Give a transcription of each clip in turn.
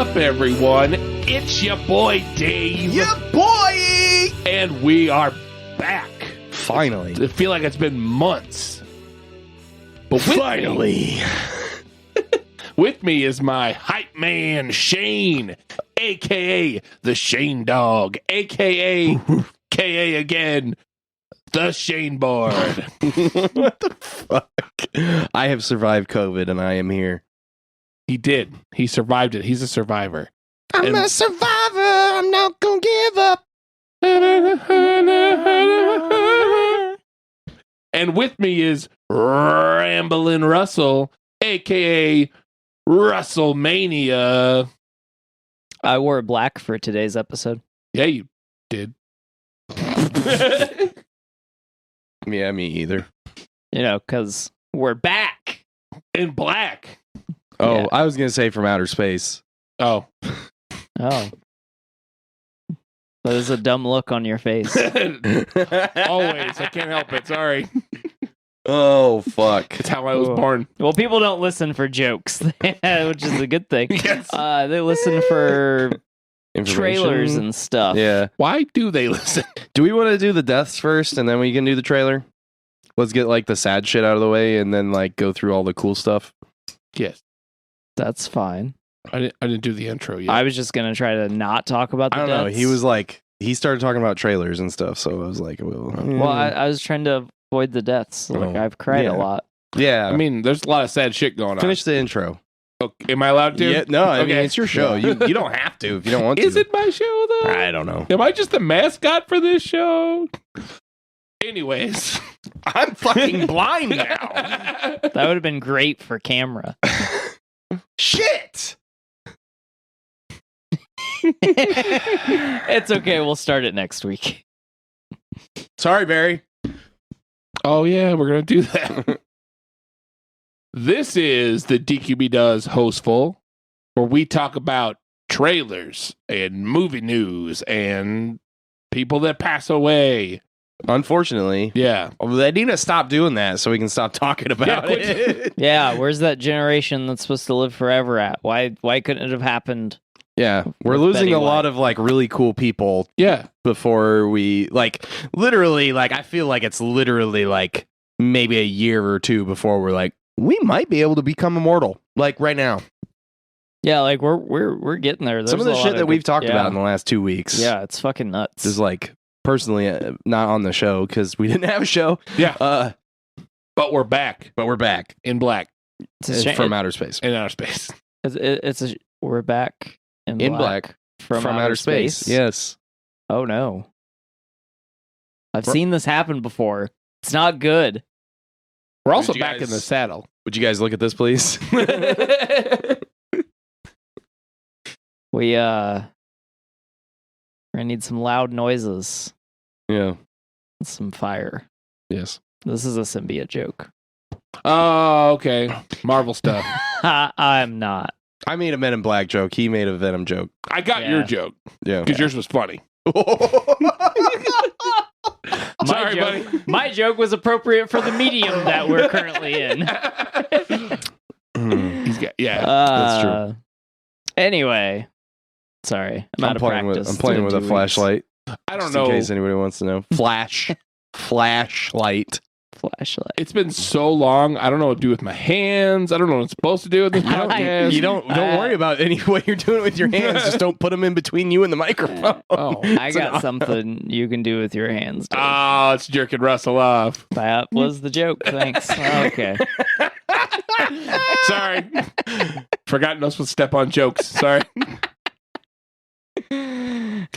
up, everyone? It's your boy Dave. Yeah, boy! And we are back. Finally. I feel like it's been months. But with me is my hype man, Shane, a.k.a. the Shane Dog, a.k.a. K.A. again, the Shane Board. What the fuck? I have survived COVID and I am here. He did. He survived it. He's a survivor. I'm a survivor. I'm not gonna give up. And with me is Ramblin' Russell, a.k.a. Russellmania. I wore black for today's episode. Yeah, you did. Yeah, me either. You know, because we're back. In black. Oh, Yeah. I was gonna say from outer space. Oh. Oh. That is a dumb look on your face. Always. I can't help it. Sorry. Oh, fuck. It's how I was Ooh. born. Well, people don't listen for jokes, which is a good thing. Yes. They listen for Information? trailers and stuff. Yeah. Why do they listen? Do we want to do the deaths first and then we can do the trailer? Let's get like the sad shit out of the way and then like go through all the cool stuff. Yes. That's fine. I didn't do the intro yet. I was just going to try to not talk about the I don't know. deaths. He was like, he started talking about trailers and stuff. So I was like, well, I was trying to avoid the deaths. Like, Oh, I've cried yeah. a lot. yeah. I mean, there's a lot of sad shit going on. Finish the intro. Okay, am I allowed to? Yeah, no, I mean, Okay. it's your show. You don't have to if you don't want to. Is it my show, though? I don't know. Am I just the mascot for this show? Anyways. I'm fucking blind now. That would have been great for camera. Shit. It's okay. We'll start it next week. Sorry, Barry. Oh, yeah, we're going to do that. This is the DQB Does Hostful, where we talk about trailers and movie news and people that pass away. Unfortunately, Yeah. they need to stop doing that so we can stop talking about quit. it. Yeah, where's that generation that's supposed to live forever at? Why couldn't it have happened? Yeah, we're With losing Betty a lot White. of like really cool people Yeah. before we like literally like I feel like it's literally like maybe a year or two before we're like we might be able to become immortal like right now. Yeah, like we're getting there. Some of the There's a shit lot that we've good- talked yeah. about in the last 2 weeks. Yeah, it's fucking nuts. Just like personally not on the show because we didn't have a show. Yeah. But we're back But we're back in black It's a shame. from outer space. in outer space. We're back in In black from outer space. Yes. Oh no. I've We're- seen this happen before. It's not good. We're also Would you back in guys- the saddle. Would you guys look at this, please? We're gonna need some loud noises. Yeah. Some fire. Yes. This is a symbiote joke. Oh, okay. Marvel stuff. I'm not. I made a Men in Black joke. He made a Venom joke. I got Yeah. your joke Yeah. because yours was funny. Sorry, joke, buddy. My joke was appropriate for the medium that we're currently in. He's got, yeah. That's true. Anyway, sorry, I'm out of practice. I'm playing in with a 2 weeks. flashlight. I don't Just know. in case anybody wants to know. Flashlight. Flashlight. It's been so long. I don't know what to do with my hands. I don't know what I'm supposed to do with this podcast. You don't worry about any what you're doing with your hands. Just don't put them in between you and the microphone. Oh. I got something you can do with your hands. Dave. Oh, it's jerking Russell off. That was the joke. Thanks. Okay. Sorry. Forgotten us with step on jokes. Sorry.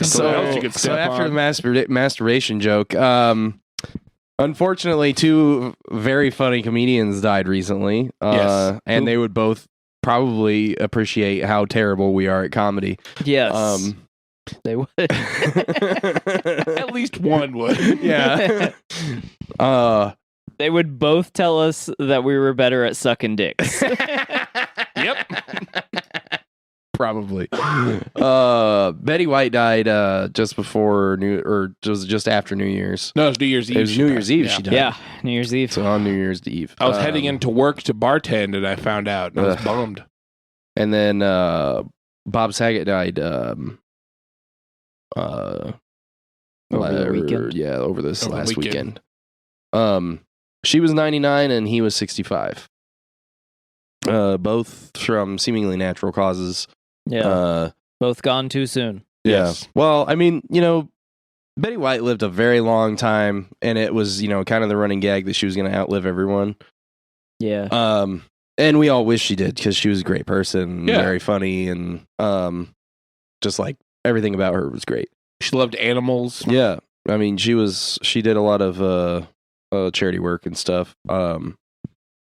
Something else you could So step after on. the masturbation joke, unfortunately, two very funny comedians died recently. Yes. And they would both probably appreciate how terrible we are at comedy. Yes. They would. At least one would. Yeah. They would both tell us that we were better at sucking dicks. Yep. Probably. Betty White died just before just after New Year's. No, it was New Year's Eve. It was she New died. Year's Eve Yeah. she died. Yeah, New Year's Eve. So on New Year's Eve. I was heading into work to bartend and I found out. And I was bummed. And then Bob Saget died Over the weekend. Yeah, over this Over the last weekend. weekend. She was 99 and he was 65. Both from seemingly natural causes. Yeah. Both gone too soon. Yeah. Yes. Well, I mean, you know, Betty White lived a very long time, and it was, you know, kind of the running gag that she was going to outlive everyone. Yeah. And we all wish she did because she was a great person, Yeah. very funny, and just like everything about her was great. She loved animals. Yeah, I mean, she did a lot of charity work and stuff.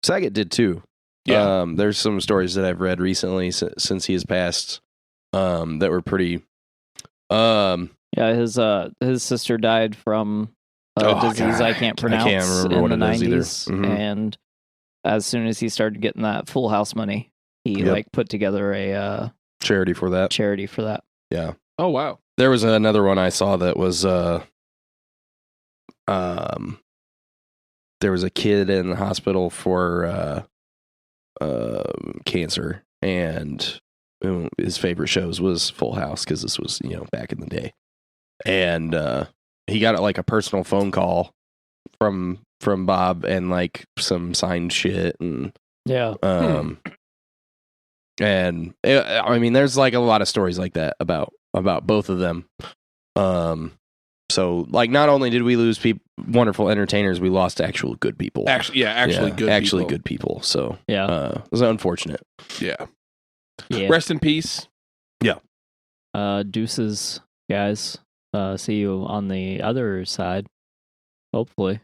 Saget did too. Yeah. There's some stories that I've read recently since he has passed that were pretty. Yeah, his sister died from a Oh, disease God. I can't pronounce I can't remember in what the it is either. 90s. Mhm. And as soon as he started getting that Full House money, he Yep. like put together a Charity for that. charity for that. Yeah. Oh wow. There was another one I saw that was there was a kid in the hospital for cancer, and his favorite shows was Full House because this was, you know, back in the day. And he got like a personal phone call from Bob and like some signed shit and Yeah. and I mean, there's like a lot of stories like that about both of them. So like, not only did we lose wonderful entertainers, we lost actual good people. Actually good people. So Yeah. it was unfortunate. Yeah. Yeah. Rest in peace. Deuces, guys. See you on the other side. Hopefully.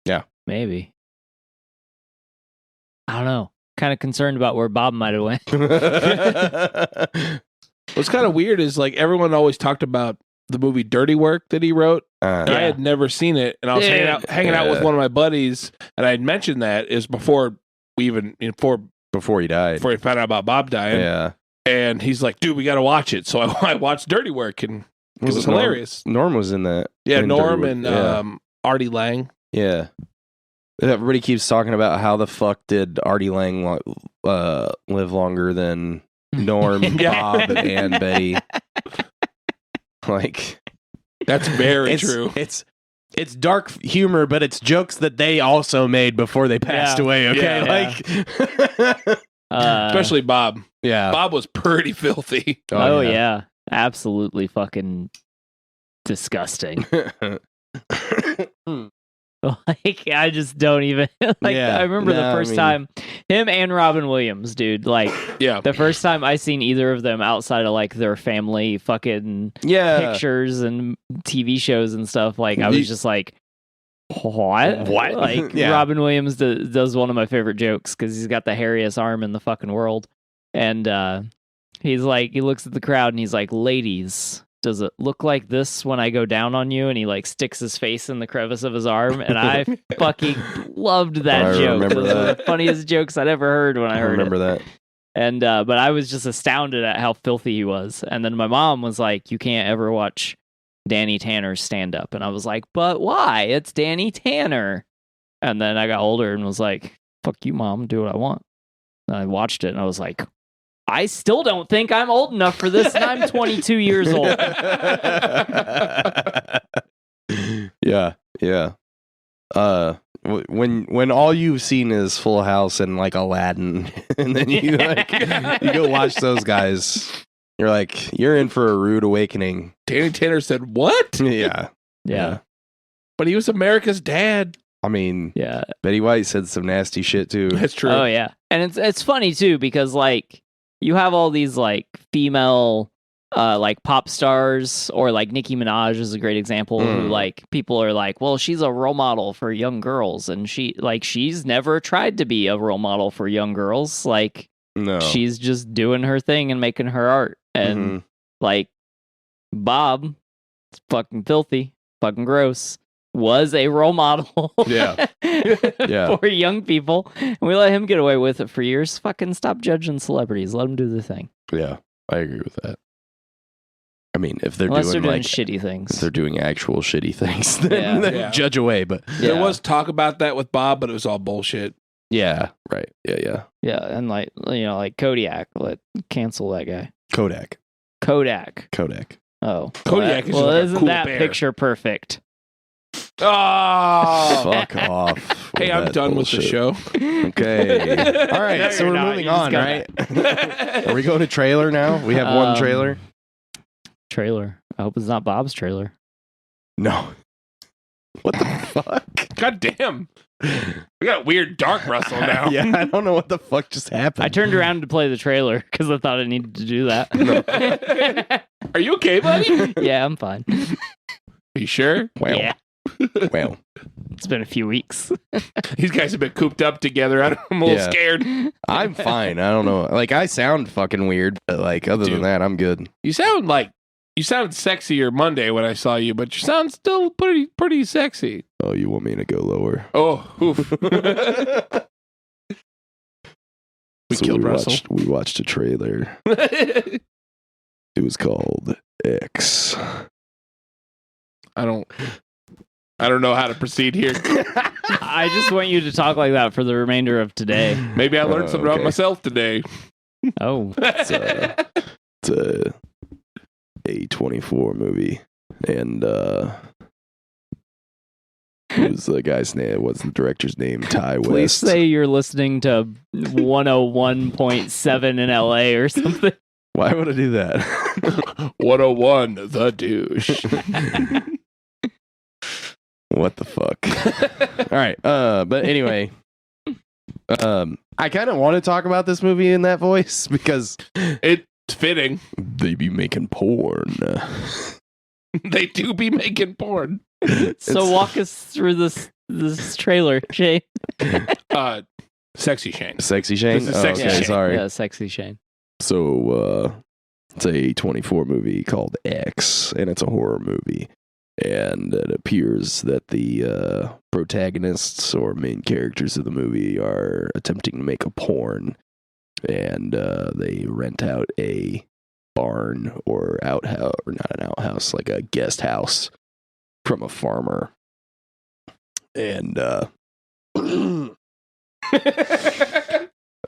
Yeah. Maybe. I don't know. Kind of concerned about where Bob might have went. What's kind of weird is like everyone always talked about the movie Dirty Work that he wrote. And I had never seen it, and I was hanging out with one of my buddies, and I had mentioned that is before we even before he died. before he found out about Bob dying. Yeah. And he's like, "Dude, we got to watch it." So I watched Dirty Work, and it was hilarious. Norm was in that. Yeah, in Norm Dirty Work. and Artie Lang. Yeah. Everybody keeps talking about how the fuck did Artie Lang live longer than Norm, Bob, and Betty. Like, that's very true. It's dark humor, but it's jokes that they also made before they passed away. Okay, Yeah. Especially Bob. Yeah, Bob was pretty filthy. Oh yeah. Absolutely fucking disgusting. Like, I just don't even like. Yeah. I remember the No, first time him and Robin Williams, dude. Like, Yeah. the first time I seen either of them outside of like their family fucking pictures and TV shows and stuff. Like, I was just like, what? Like, Yeah. Robin Williams does one of my favorite jokes because he's got the hairiest arm in the fucking world, and he's like, he looks at the crowd and he's like, "Ladies, does it look like this when I go down on you?" And he like sticks his face in the crevice of his arm, and I fucking loved that I joke. remember It was one of that. the funniest jokes I'd ever heard when I heard remember it. that. And but I was just astounded at how filthy he was. And then my mom was like, "You can't ever watch Danny Tanner's stand up." And I was like, "But why? It's Danny Tanner." And then I got older and was like, "Fuck you, Mom, do what I want." And I watched it and I was like, I still don't think I'm old enough for this, and I'm 22 years old. Yeah. When all you've seen is Full House and like Aladdin, and then you you go watch those guys, you're like, you're in for a rude awakening. Danny Tanner said, "What?" Yeah. But he was America's dad. I mean, Yeah. Betty White said some nasty shit too. That's true. Oh yeah. And it's funny too because like you have all these like female like pop stars, or like Nicki Minaj is a great example who like people are like, well, she's a role model for young girls, and she's never tried to be a role model for young girls. Like, No. she's just doing her thing and making her art. And like Bob, it's fucking filthy, fucking gross, was a role model Yeah. for young people. And we let him get away with it for years. Fucking stop judging celebrities. Let them do their thing. Yeah, I agree with that. I mean, if they're Unless doing they're doing like shitty if things. they're doing actual shitty things, then, Yeah. judge away. But There was talk about that with Bob, but it was all bullshit. yeah, right. Yeah. Yeah, and like, you know, like Kodiak, cancel that guy. Kodak. Kodak. Oh. Kodiak is well, like a isn't cool that bear. picture perfect? Oh, Fuck off. hey, I'm that done bullshit. with the show. Okay. All right. No, So you're we're not. moving You just on, gotta- right? Are we going to trailer now? We have one trailer. Trailer. I hope it's not Bob's trailer. No. What the fuck? God damn. We got a weird dark Russell now. Yeah, I don't know what the fuck just happened. I turned around to play the trailer because I thought I needed to do that. Are you okay, buddy? Yeah, I'm fine. Are you sure? Wow. Yeah, Wow. it's been a few weeks. These guys have been cooped up together. I'm a little Yeah. scared. I'm fine. I don't know. Like, I sound fucking weird, but like, other than Dude. that, I'm good. You sounded sexier Monday when I saw you, but you sound still pretty sexy. Oh, you want me to go lower? Oh, oof. We killed Russell. We watched a trailer. It was called X. I don't know how to proceed here. I just want you to talk like that for the remainder of today. Maybe I learned something about okay. myself today. Oh, It's a A24 movie, and who's the guy's name? What's the director's name? Ty please West. say you're listening to 101.7 in LA or something. Why would I do that? 101, the douche. What the fuck? All right. But anyway, I kind of want to talk about this movie in that voice because It's fitting. they be making porn. They do be making porn. So walk us through this trailer, Shane. Sexy Shane. Sexy Shane. This is Sexy okay, Shane. sorry. Yeah, sexy Shane. So it's a 24 movie called X, and it's a horror movie. And it appears that the protagonists or main characters of the movie are attempting to make a porn, and they rent out a barn or outhouse, or not an outhouse, like a guest house from a farmer. And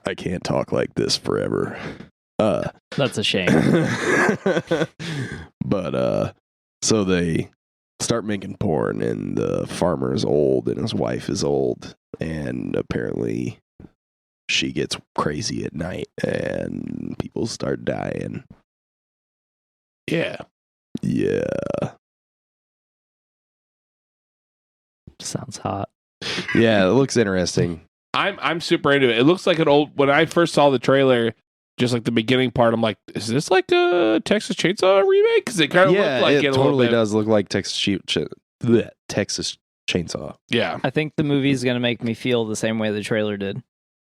I can't talk like this forever. That's a shame. But so they start making porn, and the farmer is old and his wife is old, and apparently she gets crazy at night and people start dying. Yeah. Yeah. Sounds hot. Yeah, it looks interesting. I'm super into it. It looks like an old. When I first saw the trailer, just like the bebeginning part, I'm like, is this like a Texas Chainsaw remake? Because it kind of Yeah, looked like it it a little totally bit. does look like Texas Chainsaw. Yeah. I think the movie's gonna make me feel the same way the trailer did.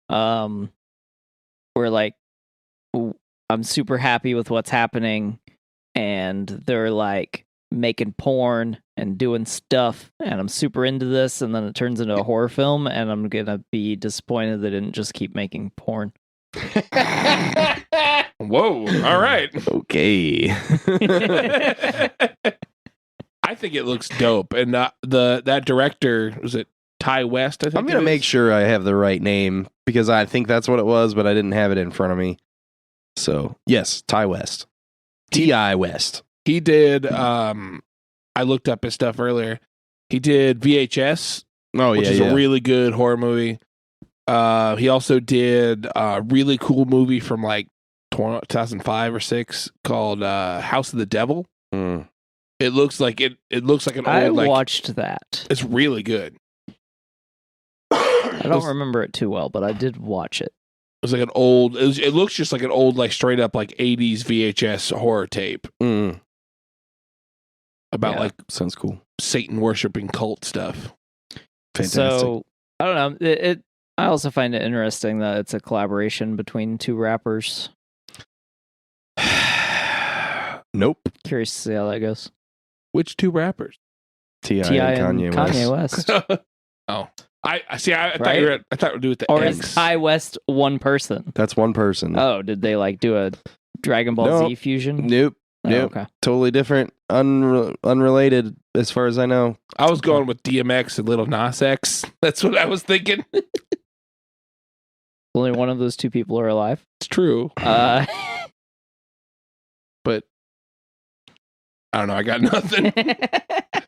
Where like I'm super happy with what's happening, and they're like making porn and doing stuff, and I'm super into this, and then it turns into a horror film, and I'm gonna be disappointed they didn't just keep making porn. Whoa. All right. Okay. I think it looks dope. And that director, was it Ty West? I think I'm going to make sure I have the right name because I think that's what it was, but I didn't have it in front of me. So, yes, Ty West. T.I. West. He did. I looked up his stuff earlier. He did VHS, Oh, which yeah, is yeah. a really good horror movie. He also did a really cool movie from like 2005 or 6 called House of the Devil. Mm. It looks like it looks like an I old like watched that. it's really good. I don't remember it too well, but I did watch it. It's like an old. It looks just like an old, like straight up, like 80s VHS horror tape Mm. about Yeah. like Sounds cool. Satan worshiping cult stuff. Fantastic. So I don't know. I also find it interesting that it's a collaboration between two rappers. Nope. Curious to see how that goes. Which two rappers? T.I. T.I. and and Kanye West. West. I see. I thought Right? you were. I thought we'd do it the Or X. is Ty West one person? That's one person. Oh, did they like do a Dragon Ball Nope. Z fusion? Nope. Oh, Nope. okay. Totally different. Unrelated as far as I know. I was going with DMX and Little Nas X. That's what I was thinking. Only one of those two people are alive. It's true. but I don't know. I got nothing. I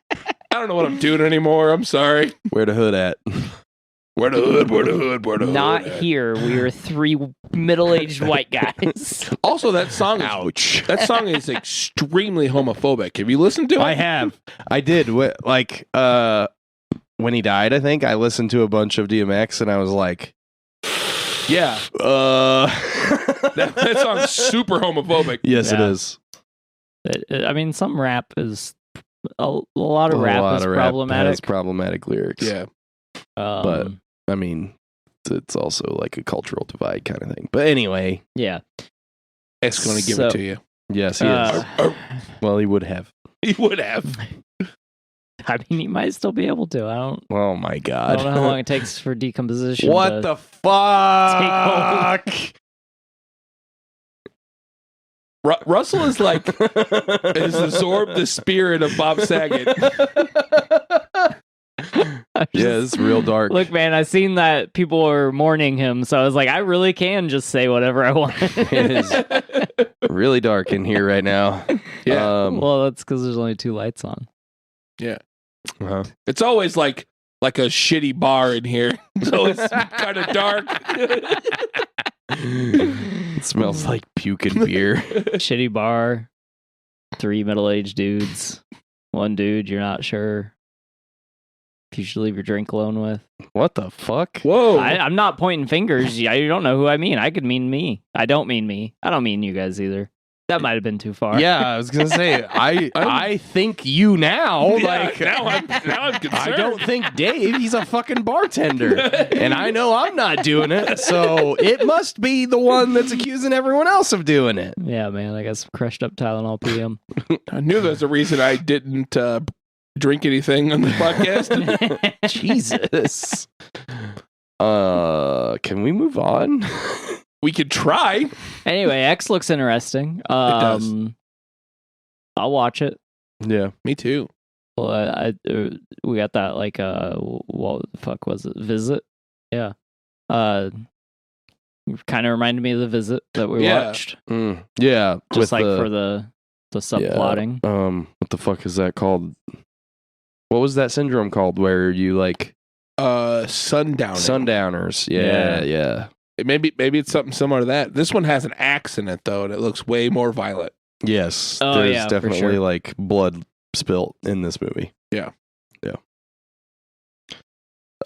don't know what I'm doing anymore. I'm sorry. Where the hood at? Where the hood Not at? here. We are three middle-aged white guys. Also, that song is, Ouch. that song is extremely homophobic. Have you listened to it? I have. I did. Like, when he died, I think I listened to a bunch of DMX and I was like, Yeah. That song's super homophobic. Yes, Yeah. it is. I mean, some rap is a lot of rap is problematic. Has problematic lyrics. Yeah. But I mean, it's also like a cultural divide kind of thing. But anyway, yeah. It's going to give it to you. yes, he is. Well, he would have. He would have. I mean, he might still be able to. I don't Oh my I god! don't know how long it takes for decomposition. What to the fuck? Russell is like, has absorbed the spirit of Bob Saget. Yeah, it's real dark. Look, man, I seen that people were mourning him, so I was like, I really can just say whatever I want. It is really dark in here right now. Yeah. Well, that's because there's only 2 lights on. Yeah. Uh-huh. It's always like a shitty bar in here. So it's kind of dark. It smells like puke and beer. Shitty bar, 3 middle-aged dudes, 1 dude you're not sure if you should leave your drink alone with. What the fuck? Whoa. I'm not pointing fingers. You don't know who I mean. I could mean me. I don't mean me. I don't mean you guys either. That might have been too far. Yeah, I was gonna say I think you now. Yeah, Like now I'm concerned. I don't think Dave. He's a fucking bartender, and I know I'm not doing it. So it must be the one that's accusing everyone else of doing it. Yeah, man. I got some crushed up Tylenol PM. I knew there's a reason I didn't drink anything on the podcast. Jesus. Can we move on? We could try. Anyway, X looks interesting. does. I'll watch it. Yeah. Me too. Well, we got that like what the fuck was it? Visit? Yeah. Kind of reminded me of The Visit that we Yeah. watched. Yeah. Just like for the subplotting. What the fuck is that called? What was that syndrome called where you like Sundowners. Yeah. Maybe it's something similar to that. This one has an axe in it though, and it looks way more violent. Yes. Oh, There's yeah, for definitely sure. like blood spilt in this movie. Yeah.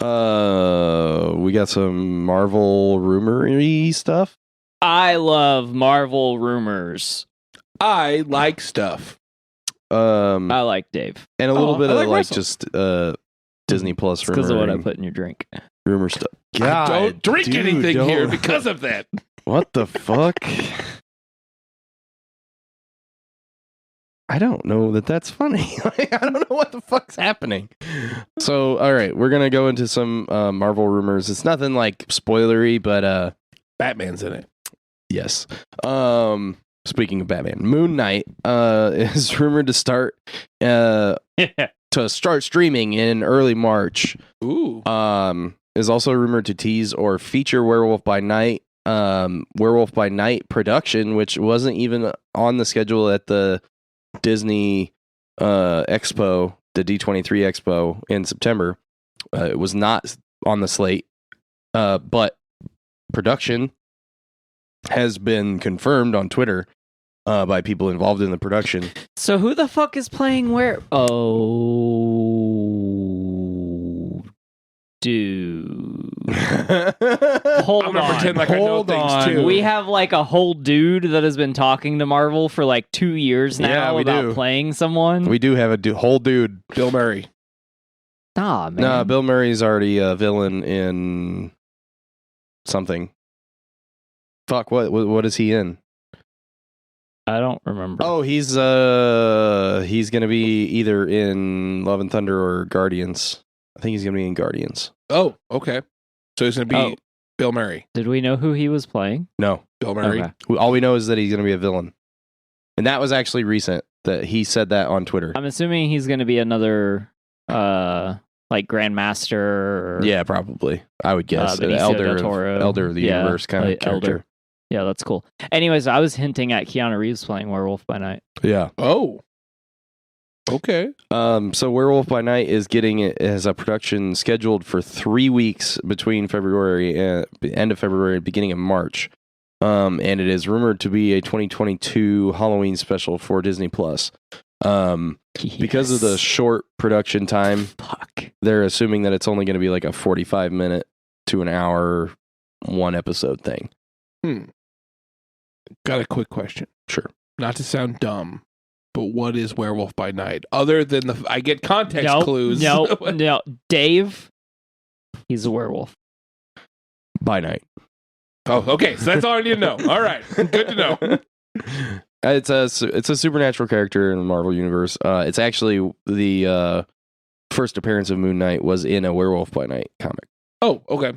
We got some Marvel rumory stuff. I love Marvel rumors. I like stuff. I like Dave. And a little bit I of like like Russell. just Disney Plus Because of what I rumor put in your drink. stuff. I don't drink dude, anything don't. here because of that. What the fuck? I don't know that's funny. Like, I don't know what the fuck's happening. So, all right, we're gonna go into some Marvel rumors. It's nothing like spoilery, but Batman's in it. yes. Speaking of Batman, Moon Knight is rumored to start streaming in early March. Ooh. Is also rumored to tease or feature Werewolf by Night production, which wasn't even on the schedule at the Disney Expo, the D23 Expo in September. It was not on the slate, but production has been confirmed on Twitter by people involved in the production. So who the fuck is playing where? Oh, dude. Hold I'm gonna on. pretend like I know Hold things on. too. We have like a whole dude that has been talking to Marvel for like 2 years now Yeah, we about do. playing someone. We do have a whole dude. Bill Murray. Nah, man. No, Bill Murray's already a villain in something. Fuck, what is he in? I don't remember. Oh, he's gonna be either in Love and Thunder or Guardians. I think he's gonna be in Guardians. Oh, okay. So he's going to be Oh. Bill Murray. Did we know who he was playing? No, Bill Murray. Okay. all we know is that he's gonna be a villain, and that was actually recent. That he said that on Twitter. I'm assuming he's going to be another like Grandmaster. Or, Yeah, probably. I would guess an Benicio elder del Toro. of the Yeah, universe kind like of character. elder. Yeah, that's cool. Anyways, I was hinting at Keanu Reeves playing Werewolf by Night. Yeah. Oh. Okay. So Werewolf by Night is getting it as a production scheduled for 3 weeks between end of February, beginning of March. And it is rumored to be a 2022 Halloween special for Disney Plus. Because of the short production time, they're assuming that it's only going to be like a 45-minute to an hour, one episode thing. Got a quick question. Sure. Not to sound dumb, but what is Werewolf by Night? Other than I get context clues. No. Dave, he's a werewolf. By night. Oh, okay. So that's all I need to know. All right. Good to know. It's a supernatural character in the Marvel Universe. It's actually the first appearance of Moon Knight was in a Werewolf by Night comic. Oh, okay.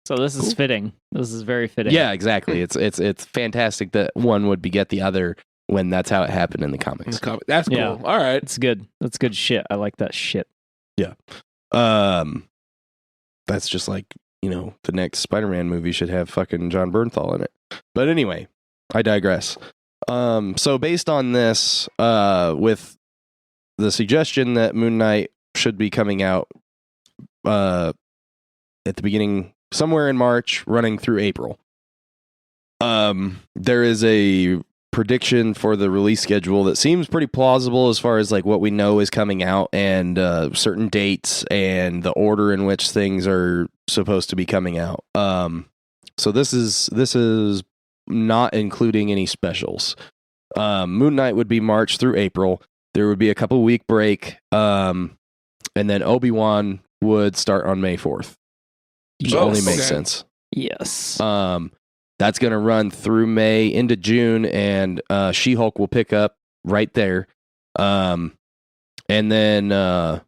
So this is fitting. This is very fitting. Yeah, exactly. It's fantastic that one would beget the other when that's how it happened in the comics. That's cool. Yeah. All right. It's good. That's good shit. I like that shit. Yeah. That's just like, the next Spider-Man movie should have fucking John Bernthal in it. But anyway, I digress. So based on this, with the suggestion that Moon Knight should be coming out at the beginning, somewhere in March, running through April, there is a prediction for the release schedule that seems pretty plausible as far as like what we know is coming out and certain dates and the order in which things are supposed to be coming out. So this is not including any specials. Moon Knight would be March through April. There would be a couple week break, and then Obi-Wan would start on May 4th. Which only makes sense. Yes. That's going to run through May into June, and She-Hulk will pick up right there. And then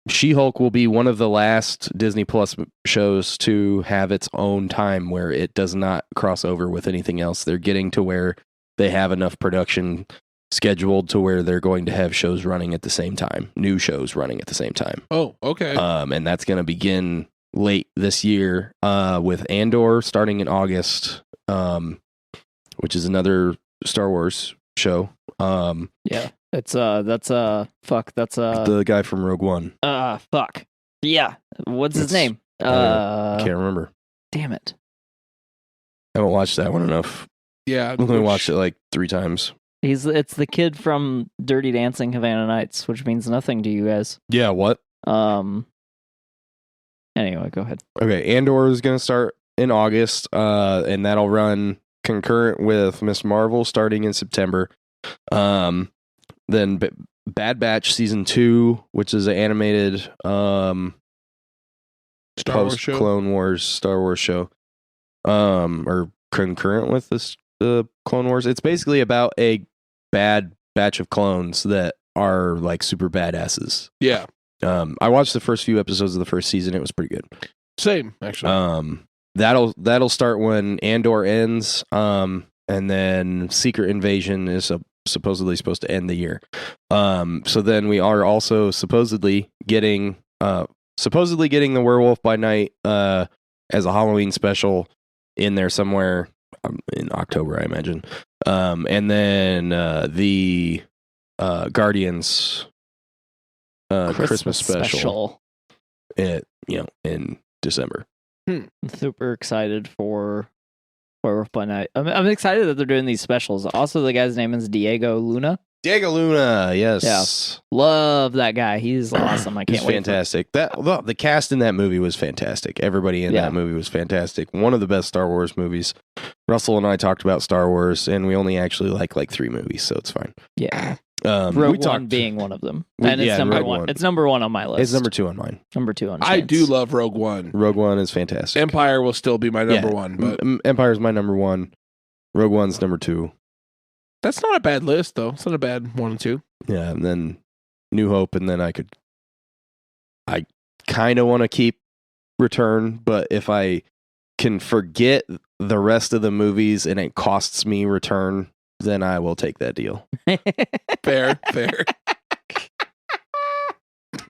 She-Hulk will be one of the last Disney Plus shows to have its own time where it does not cross over with anything else. They're getting to where they have enough production scheduled to where they're going to have shows running at the same time, new shows running at the same time. Oh, okay. And that's going to begin late this year with Andor starting in August, which is another Star Wars show. Yeah, that's the guy from Rogue One. Fuck. Yeah, what's his name? Can't remember. Damn it. I haven't watched that one enough. Yeah, I've only watched it like 3 times. It's the kid from Dirty Dancing Havana Nights, which means nothing to you guys. Yeah, what? Anyway, go ahead. Okay, Andor is going to start in August, and that'll run concurrent with Miss Marvel starting in September. Then Bad Batch Season 2, which is an animated Star Wars show? Clone Wars Star Wars show, or concurrent with this Clone Wars. It's basically about a bad batch of clones that are like super badasses. Yeah. I watched the first few episodes of the first season. It was pretty good. Same, actually. That'll start when Andor ends, and then Secret Invasion is supposedly supposed to end the year. So then we are also supposedly getting the Werewolf by Night as a Halloween special in there somewhere in October, I imagine. And then the Guardians Christmas special in December. I'm super excited for Werewolf by Night. I'm excited that they're doing these specials. Also, the guy's name is Diego Luna. Diego Luna, yes. Yeah. Love that guy. He's awesome. I can't wait. Fantastic. The cast in that movie was fantastic. Everybody in that movie was fantastic. One of the best Star Wars movies. Russell and I talked about Star Wars, and we only actually like 3 movies, so it's fine. Yeah. Rogue One being one of them. And it's number one. It's number 1 on my list. It's number 2 on mine. Number 2 on I do love Rogue One. Rogue One is fantastic. Empire will still be my number 1, but Empire's my number 1. Rogue One's number 2. That's not a bad list, though. It's not a bad 1 and 2. Yeah, and then New Hope, and then I kind of want to keep Return, but if I can forget the rest of the movies and it costs me Return, then I will take that deal. Fair.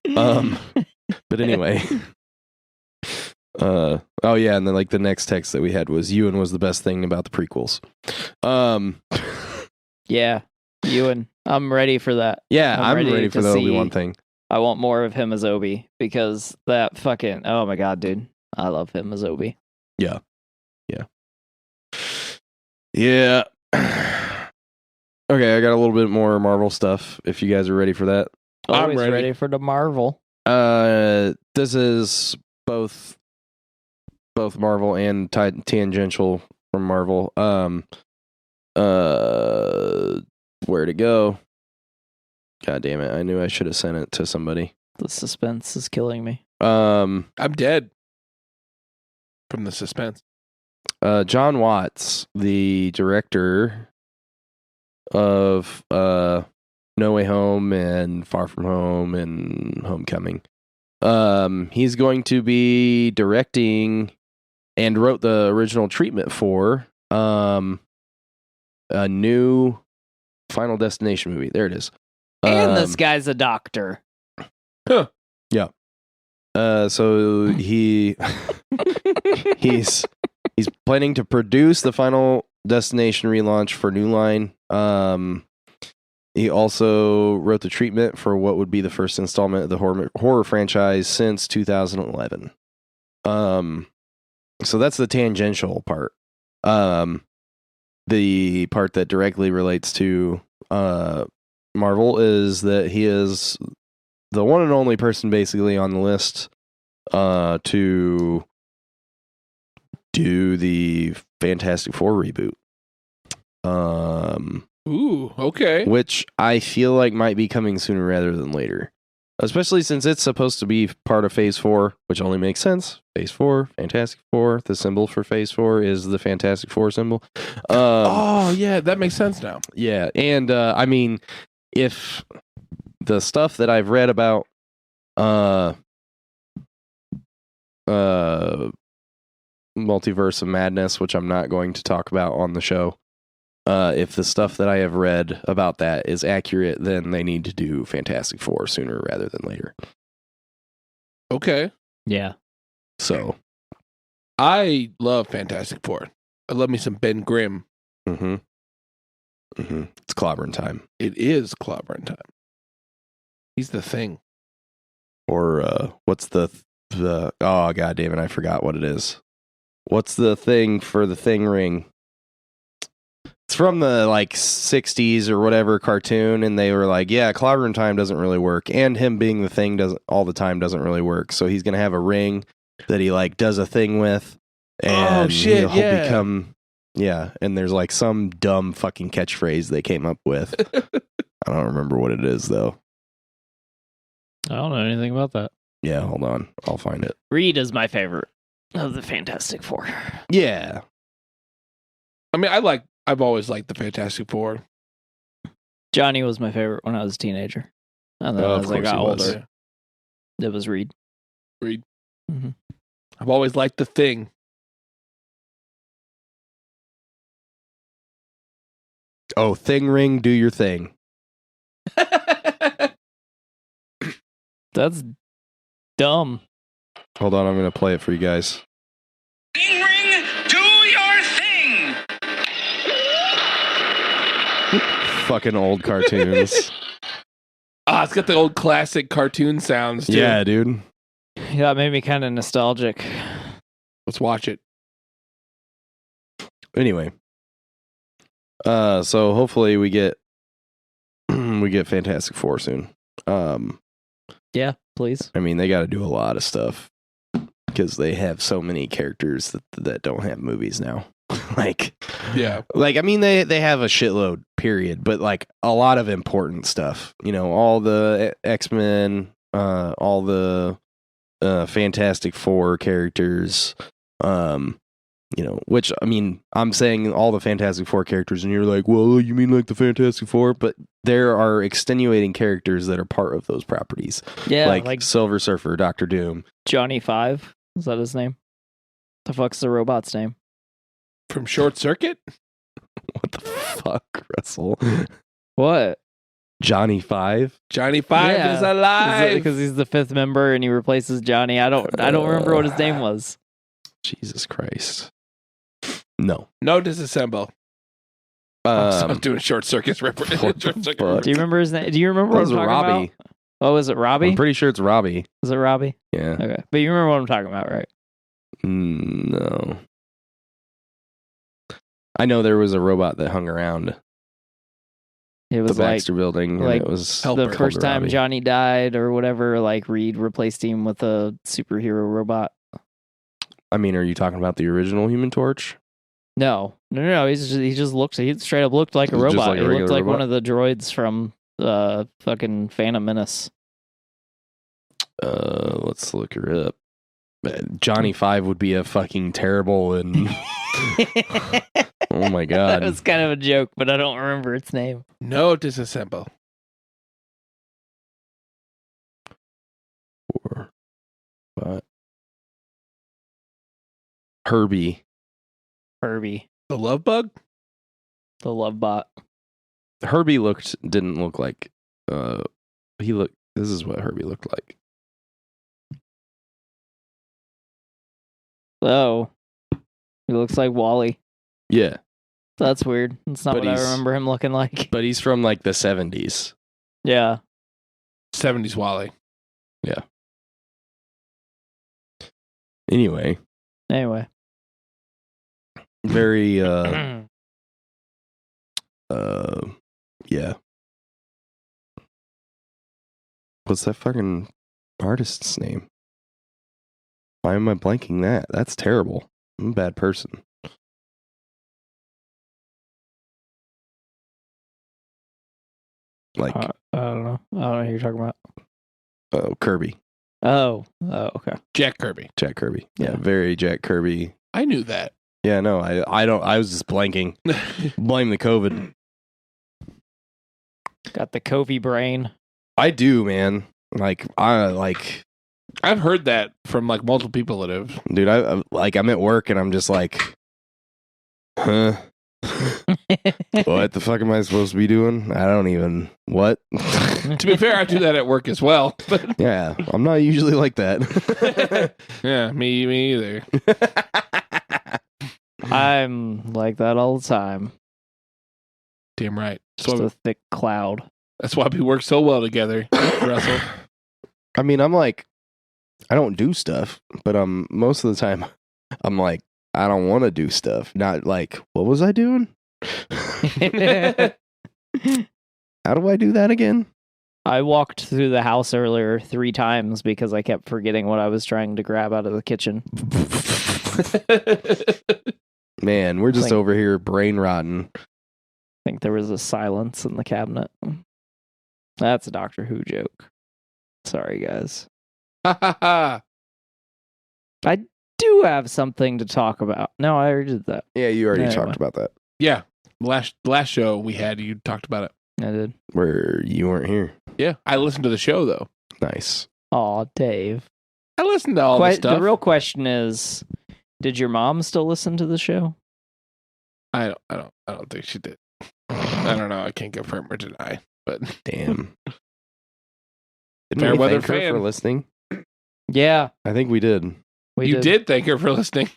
But anyway, Oh yeah, and then like the next text that we had was Ewan was the best thing about the prequels. Yeah, Ewan. I'm ready for that. Yeah, I'm ready for to the see- Obi-Wan thing. I want more of him as Obi because that fucking oh my god, dude. I love him as Obi. Yeah. Okay, I got a little bit more Marvel stuff if you guys are ready for that. I'm Always ready. ready for the Marvel. This is both Marvel and tangential from Marvel. Where to go? God damn it! I knew I should have sent it to somebody. The suspense is killing me. I'm dead from the suspense. John Watts, the director of No Way Home and Far From Home and Homecoming. He's going to be directing and wrote the original treatment for a new Final Destination movie. There it is. And this guy's a doctor. Huh. Yeah. So he's planning to produce the Final Destination relaunch for New Line. He also wrote the treatment for what would be the first installment of the horror franchise since 2011. So that's the tangential part. The part that directly relates to Marvel is that he is the one and only person basically on the list to do the Fantastic Four reboot. Ooh, okay. Which I feel like might be coming sooner rather than later. Especially since it's supposed to be part of Phase 4, which only makes sense. Phase 4, Fantastic Four. The symbol for Phase 4 is the Fantastic Four symbol. Oh, yeah, that makes sense now. Yeah, and I mean, if the stuff that I've read about Multiverse of Madness, which I'm not going to talk about on the show, if the stuff that I have read about that is accurate, then they need to do Fantastic Four sooner rather than later. Okay. Yeah. So, I love Fantastic Four. I love me some Ben Grimm. It's clobbering time. It is clobbering time. He's the Thing. Or what's the oh god damn it, I forgot what it is. What's the thing for the Thing ring? It's from the like 60s or whatever cartoon, and they were like, yeah, clobbering time doesn't really work, and him being the Thing doesn't all the time doesn't really work. So he's gonna have a ring that he like does a thing with, and he'll become and there's like some dumb fucking catchphrase they came up with. I don't remember what it is though. I don't know anything about that. Yeah, hold on, I'll find it. Reed is my favorite of the Fantastic Four. Yeah, I mean, I've always liked the Fantastic Four. Johnny was my favorite when I was a teenager. And then Of as I course got he was. older, it was Reed. Reed. Mhm. I've always liked the Thing. Oh, Thing ring, do your thing. That's dumb. Hold on, I'm gonna play it for you guys. Ring, ring, do your thing. Fucking old cartoons. It's got the old classic cartoon sounds, too. Yeah, dude. Yeah, it made me kind of nostalgic. Let's watch it. Anyway, so hopefully we get Fantastic Four soon. Yeah, please. I mean, they got to do a lot of stuff because they have so many characters that don't have movies now. Yeah. I mean, they have a shitload, period, but like a lot of important stuff. You know, all the X-Men, all the Fantastic Four characters. You know, which, I mean, I'm saying all the Fantastic Four characters, and you're like, well, you mean like the Fantastic Four? But there are extenuating characters that are part of those properties. Yeah, like Silver Surfer, Doctor Doom. Johnny Five. Is that his name? The fuck's the robot's name? From Short Circuit? What the fuck, Russell? What? Johnny Five? Johnny Five is alive. Because he's the fifth member and he replaces Johnny. I don't remember what his name was. Jesus Christ. No. No disassemble. I'm doing short circuit reference. What the fuck? Do you remember his name? Do you remember what Was I'm it talking Robbie? about? Oh, is it Robbie? I'm pretty sure it's Robbie. Is it Robbie? Yeah. Okay. But you remember what I'm talking about, right? No. I know there was a robot that hung around It the was like Baxter building. like and it was Helper. the first called time Robbie. Johnny died or whatever, like Reed replaced him with a superhero robot. I mean, are you talking about the original Human Torch? No. He just looked. He straight up looked like a Just robot. like a He looked regular like one robot? of the droids from fucking Phantom Menace. Let's look her up. Johnny 5 would be a fucking terrible and oh my That god. was kind of a joke, but I don't remember its name. No disassemble. Or what? Herbie. Herbie, The love bug? the love bot. Herbie didn't look like this is what Herbie looked like. Oh, he looks like Wally. Yeah. That's weird. That's not But what I he's- remember him looking like. But he's from like the 70s. Yeah. 70s Wally. Anyway, Anyway. very yeah. What's that fucking artist's name? Why am I blanking that? That's terrible. I'm a bad person. Like, I don't know. I don't know who you're talking about. Kirby. Oh, okay. Jack Kirby. Jack Kirby. Yeah, Yeah. very Jack Kirby. I knew that. Yeah, no, I don't. I was just blanking. Blame the COVID. Got the Covey brain. I do, man. I've heard that from like multiple people that have. Dude. I'm at work and I'm just like, huh? What the fuck am I supposed to be doing? I don't even. What? To be fair, I do that at work as well. But Yeah, I'm not usually like that. yeah, me either. I'm like that all the time. Damn right. Just a thick cloud. That's why we work so well together, Russell. I mean, I'm like, I don't do stuff, but most of the time, I'm like, I don't want to do stuff. Not like, what was I doing? How do I do that again? I walked through the house earlier 3 times because I kept forgetting what I was trying to grab out of the kitchen. Man, we're just Like- over here brain rotten. I think there was a silence in the cabinet. That's a Doctor Who joke. Sorry, guys. I do have something to talk about. No, I already did that. Yeah, you already Anyway. talked about that. Yeah. Last show we had, you talked about it. I did. Where you weren't here. Yeah. I listened to the show though. Nice. Aw, Dave. I listened to all the stuff. The real question is, did your mom still listen to the show? I don't think she did. I don't know. I can't confirm or deny. But Damn. Didn't Fair we weather thank her fan. for listening? Yeah, I think we did. we you did thank her for listening.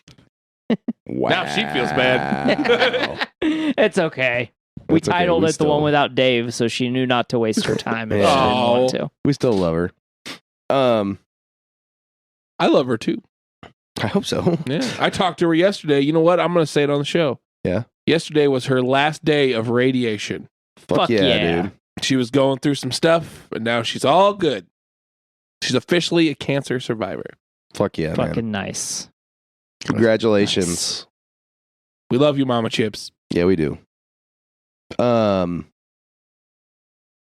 Wow. Now she feels bad. It's okay. We It's okay, titled we it the one still- without Dave, so she knew not to waste her time if she Yeah. didn't want Oh. to. We still love her. I love her too. I hope so. Yeah. I talked to her yesterday. You know what? I'm going to say it on the show. Yeah. Yesterday was her last day of radiation. Fuck yeah, dude. She was going through some stuff, but now she's all good. She's officially a cancer survivor. Fuck yeah, man. Fucking nice. Congratulations. We love you, Mama Chips. Yeah, we do.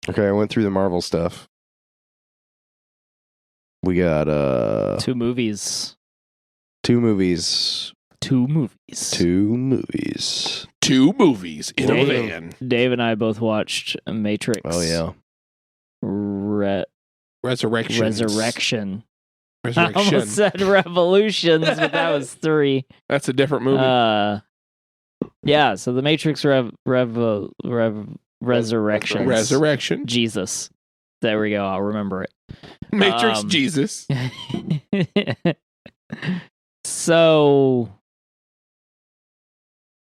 Okay, I went through the Marvel stuff. We got 2 movies. 2 movies. 2 movies. 2 movies. 2 movies in a Dave. van. Dave and I both watched Matrix. Oh yeah. Resurrections. Resurrection. I Resurrection. almost said Revolutions, but that was 3. That's a different movie. Yeah. So the Matrix Resurrection. Resurrection. Jesus. There we go. I'll remember it. Matrix Jesus. So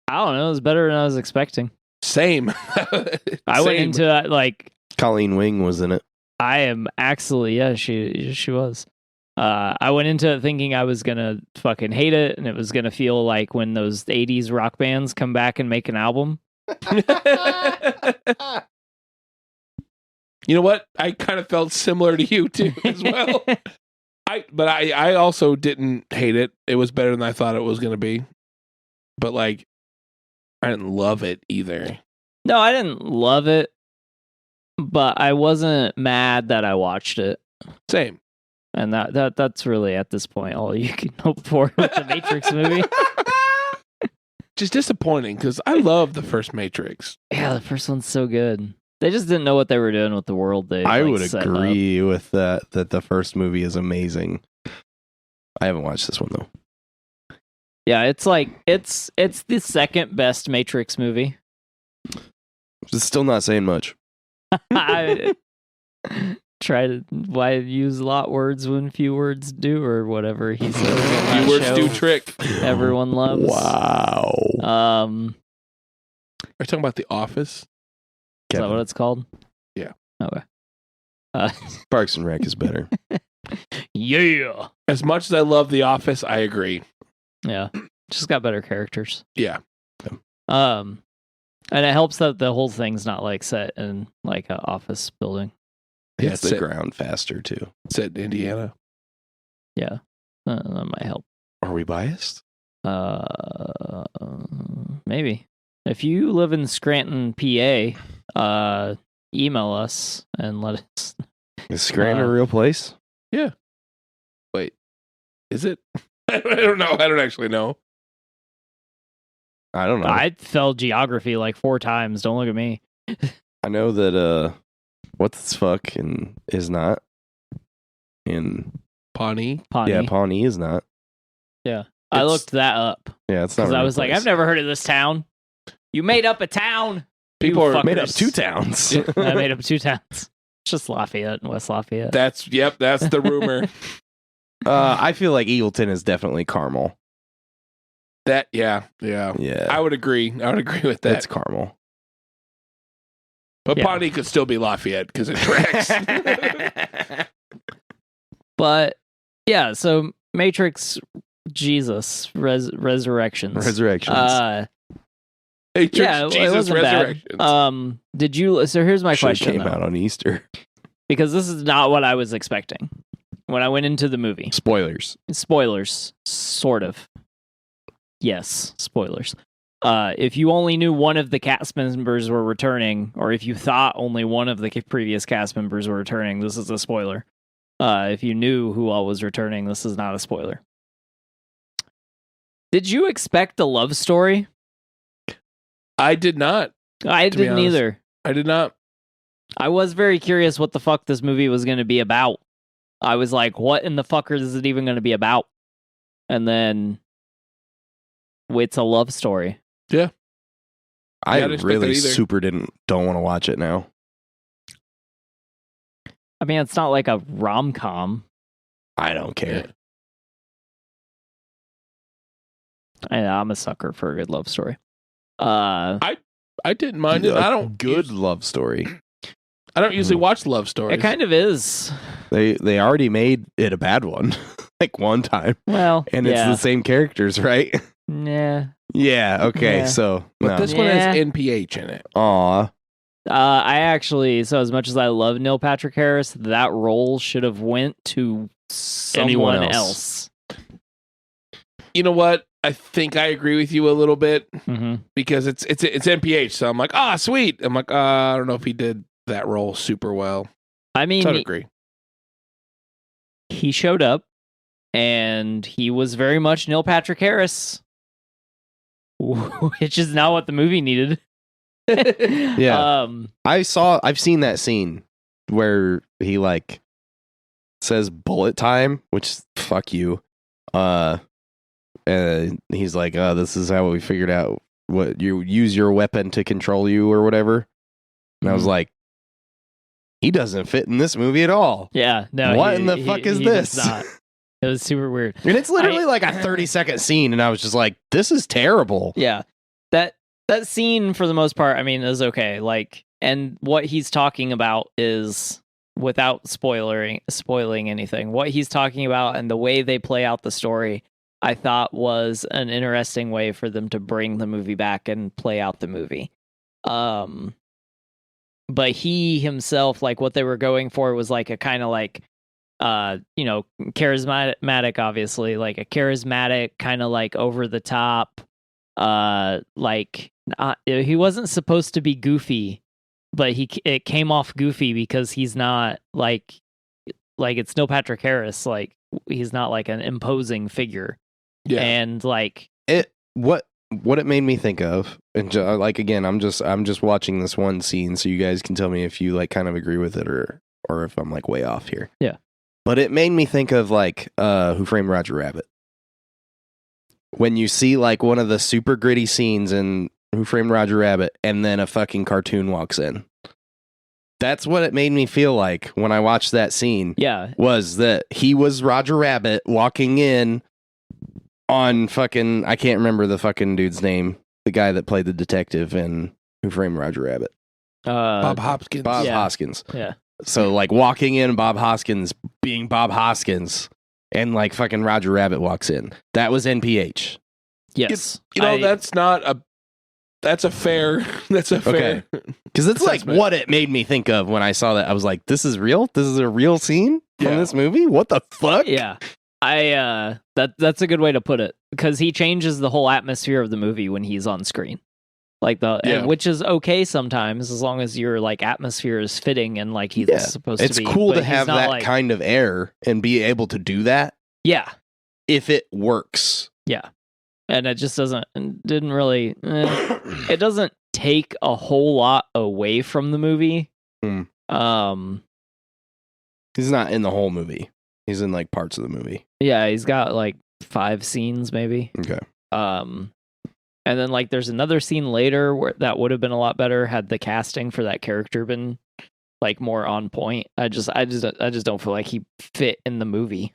I don't know. It was better than I was expecting. Same. I went into it like Colleen Wing was in it. I am actually, yeah, she was. I went into it thinking I was gonna fucking hate it, and it was gonna feel like when those '80s rock bands come back and make an album. You know what? I kind of felt similar to you too, as well. I also didn't hate it. It was better than I thought it was gonna be, but like, I didn't love it either. No, I didn't love it, but I wasn't mad that I watched it. Same. And that's really at this point all you can hope for with the Matrix movie. Just disappointing because I love the first Matrix. Yeah, the first one's so good. They just didn't know what they were doing with the world. I would agree with that the first movie is amazing. I haven't watched this one though. Yeah, it's like it's the second best Matrix movie. It's still not saying much. I try to use a lot words when few words do, or whatever he says. Few words do trick. Everyone loves. Wow. Are you talking about The Office? Is that what it's called? Yeah. Okay. Parks and Rec is better. Yeah. As much as I love The Office, I agree. Yeah. Just got better characters. Yeah. And it helps that the whole thing's not like set in like an office building. Yeah, Hits the ground faster too. It's in Indiana. Yeah. That might help. Are we biased? Maybe. If you live in Scranton, PA, email us and let us. Is Scranton a real place? Yeah. Wait. Is it? I don't know. I don't actually know. I don't know. I failed geography like 4 times. Don't look at me. I know that what's fuck and is not in Pawnee. Yeah, Pawnee is not. Yeah. I looked that up. Yeah, it's not. Because I was like, I've never heard of this town. You made up a town. People are made up 2 towns. I made up 2 towns. It's just Lafayette and West Lafayette. That's the rumor. I feel like Eagleton is definitely Carmel. Yeah. I would agree. With that. It's Carmel. But yeah. Pawnee could still be Lafayette because it tracks. But yeah, so Matrix, Jesus, Resurrections. Resurrections. Matrix, yeah, Jesus, it wasn't Resurrections. bad. Did you? So here's my question. Came out on Easter because this is not what I was expecting when I went into the movie. Spoilers, sort of. Yes, spoilers. If you only knew one of the cast members were returning, or if you thought only one of the previous cast members were returning, this is a spoiler. If you knew who all was returning, this is not a spoiler. Did you expect a love story? I did not. I didn't either. I did not. I was very curious what the fuck this movie was going to be about. I was like, what in the fuck is it even going to be about? And then it's a love story. Yeah. I really don't want to watch it now. I mean, it's not like a rom-com. I don't care. I'm a sucker for a good love story. I didn't mind it. I don't good love story. I don't usually watch love stories. It kind of is. They already made it a bad one, like one time. Well, and it's the same characters, right? Yeah. Yeah. Okay. Yeah. So, but this one has NPH in it. Aw. I actually, so as much as I love Neil Patrick Harris, that role should have went to someone else. You know what? I think I agree with you a little bit because it's NPH. So I'm like, sweet. I'm like, I don't know if he did that role super well. I mean, so I agree. He showed up, and he was very much Neil Patrick Harris, which is not what the movie needed. Yeah. I've seen that scene where he like says bullet time, which fuck you. And he's like, this is how we figured out what you use your weapon to control you or whatever. And I was like, he doesn't fit in this movie at all. Yeah, no. What in the fuck is this? Does not. It was super weird. And it's literally like a 30-second scene, and I was just like, this is terrible. Yeah. That scene, for the most part, I mean, is okay. Like, and what he's talking about is, without spoiling anything, what he's talking about and the way they play out the story, I thought was an interesting way for them to bring the movie back and play out the movie. But he himself, like, what they were going for was like a kind of like, charismatic, obviously, like a charismatic kind of like over the top, he wasn't supposed to be goofy, but it came off goofy because he's not like it's Neil Patrick Harris, like he's not like an imposing figure. Yeah. And like what it made me think of, and like again, I'm just watching this one scene, so you guys can tell me if you like kind of agree with it or if I'm like way off here. Yeah. But it made me think of like Who Framed Roger Rabbit. When you see like one of the super gritty scenes in Who Framed Roger Rabbit, and then a fucking cartoon walks in. That's what it made me feel like when I watched that scene. Yeah. Was that he was Roger Rabbit walking in on fucking, I can't remember the fucking dude's name, the guy that played the detective in Who Framed Roger Rabbit. Bob Hoskins. Bob Yeah. Hoskins. Yeah. So like walking in, Bob Hoskins being Bob Hoskins, and like fucking Roger Rabbit walks in. That was NPH. Yes. That's a fair. Okay. Because it's like assessment. what it made me think of when I saw that. I was like, this is real? This is a real scene from Yeah. this movie? What the fuck? Yeah. That's a good way to put it, because he changes the whole atmosphere of the movie when he's on screen. Like which is okay sometimes, as long as your like atmosphere is fitting and like he's supposed to be. It's cool but to he's have not, that like, kind of air and be able to do that Yeah. if it works. Yeah. And it just didn't really, it doesn't take a whole lot away from the movie. He's not in the whole movie. He's in like parts of the movie. Yeah, he's got like 5 scenes maybe. Okay. And then like there's another scene later where that would have been a lot better had the casting for that character been like more on point. I just don't feel like he fit in the movie.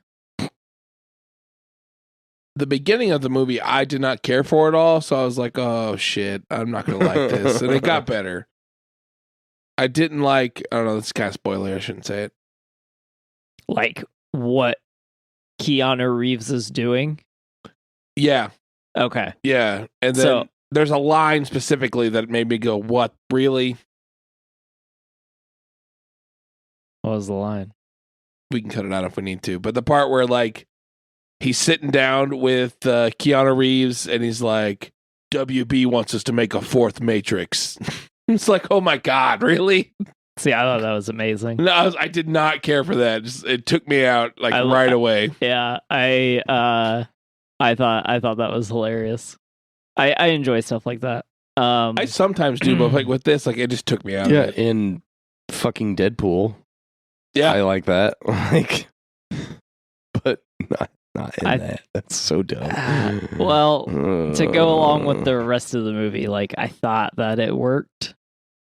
The beginning of the movie, I did not care for it all, so I was like, "Oh shit, I'm not gonna like this." And it got better. I didn't like. I don't know. This is kind of spoiler. I shouldn't say it. Like what Keanu Reeves is doing. Yeah, Okay. yeah. And then there's a line specifically that made me go, "What? Really?" What was the line? We can cut it out if we need to. But the part where like he's sitting down with Keanu Reeves and he's like, "WB wants us to make a 4th Matrix." It's like, oh my god, really? See, I thought that was amazing. No, I did not care for that. It took me out like right away. Yeah, I thought that was hilarious. I enjoy stuff like that. I sometimes do, but like with this, like it just took me out. Yeah, of it. in fucking Deadpool. Yeah. I like that. Like, but not in that. That's so dumb. Well, to go along with the rest of the movie, like I thought that it worked,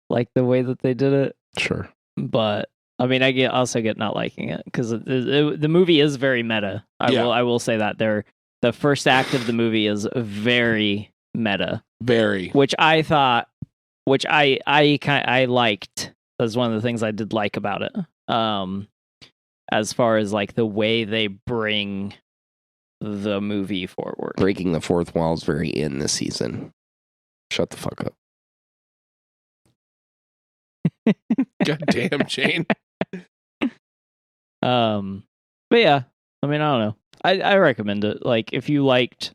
like the way that they did it. Sure. But I mean, I also get not liking it because the movie is very meta. I will say that the first act of the movie is very meta. Very. Which I thought, which I liked. That's one of the things I did like about it. As far as like the way they bring the movie forward. Breaking the fourth wall is very in this season. Shut the fuck up. God damn, Shane. But yeah, I mean, I don't know. I recommend it. Like, if you liked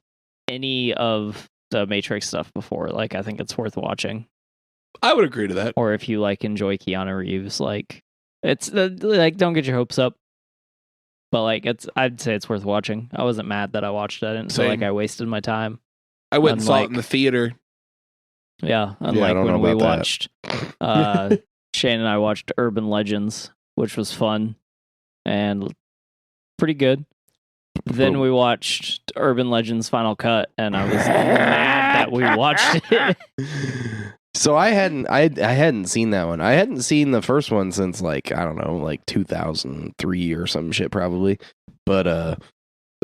any of the Matrix stuff before, like, I think it's worth watching. I would agree to that. Or if you like enjoy Keanu Reeves, like, it's like, don't get your hopes up. But like, I'd say it's worth watching. I wasn't mad that I watched it. I didn't feel like I wasted my time. I went and saw it in the theater. Yeah, unlike when we watched, Shane and I watched Urban Legends, which was fun and pretty good. Then we watched Urban Legends Final Cut, and I was mad that we watched it. So I hadn't seen that one. I hadn't seen the first one since like, I don't know, like 2003 or some shit probably. But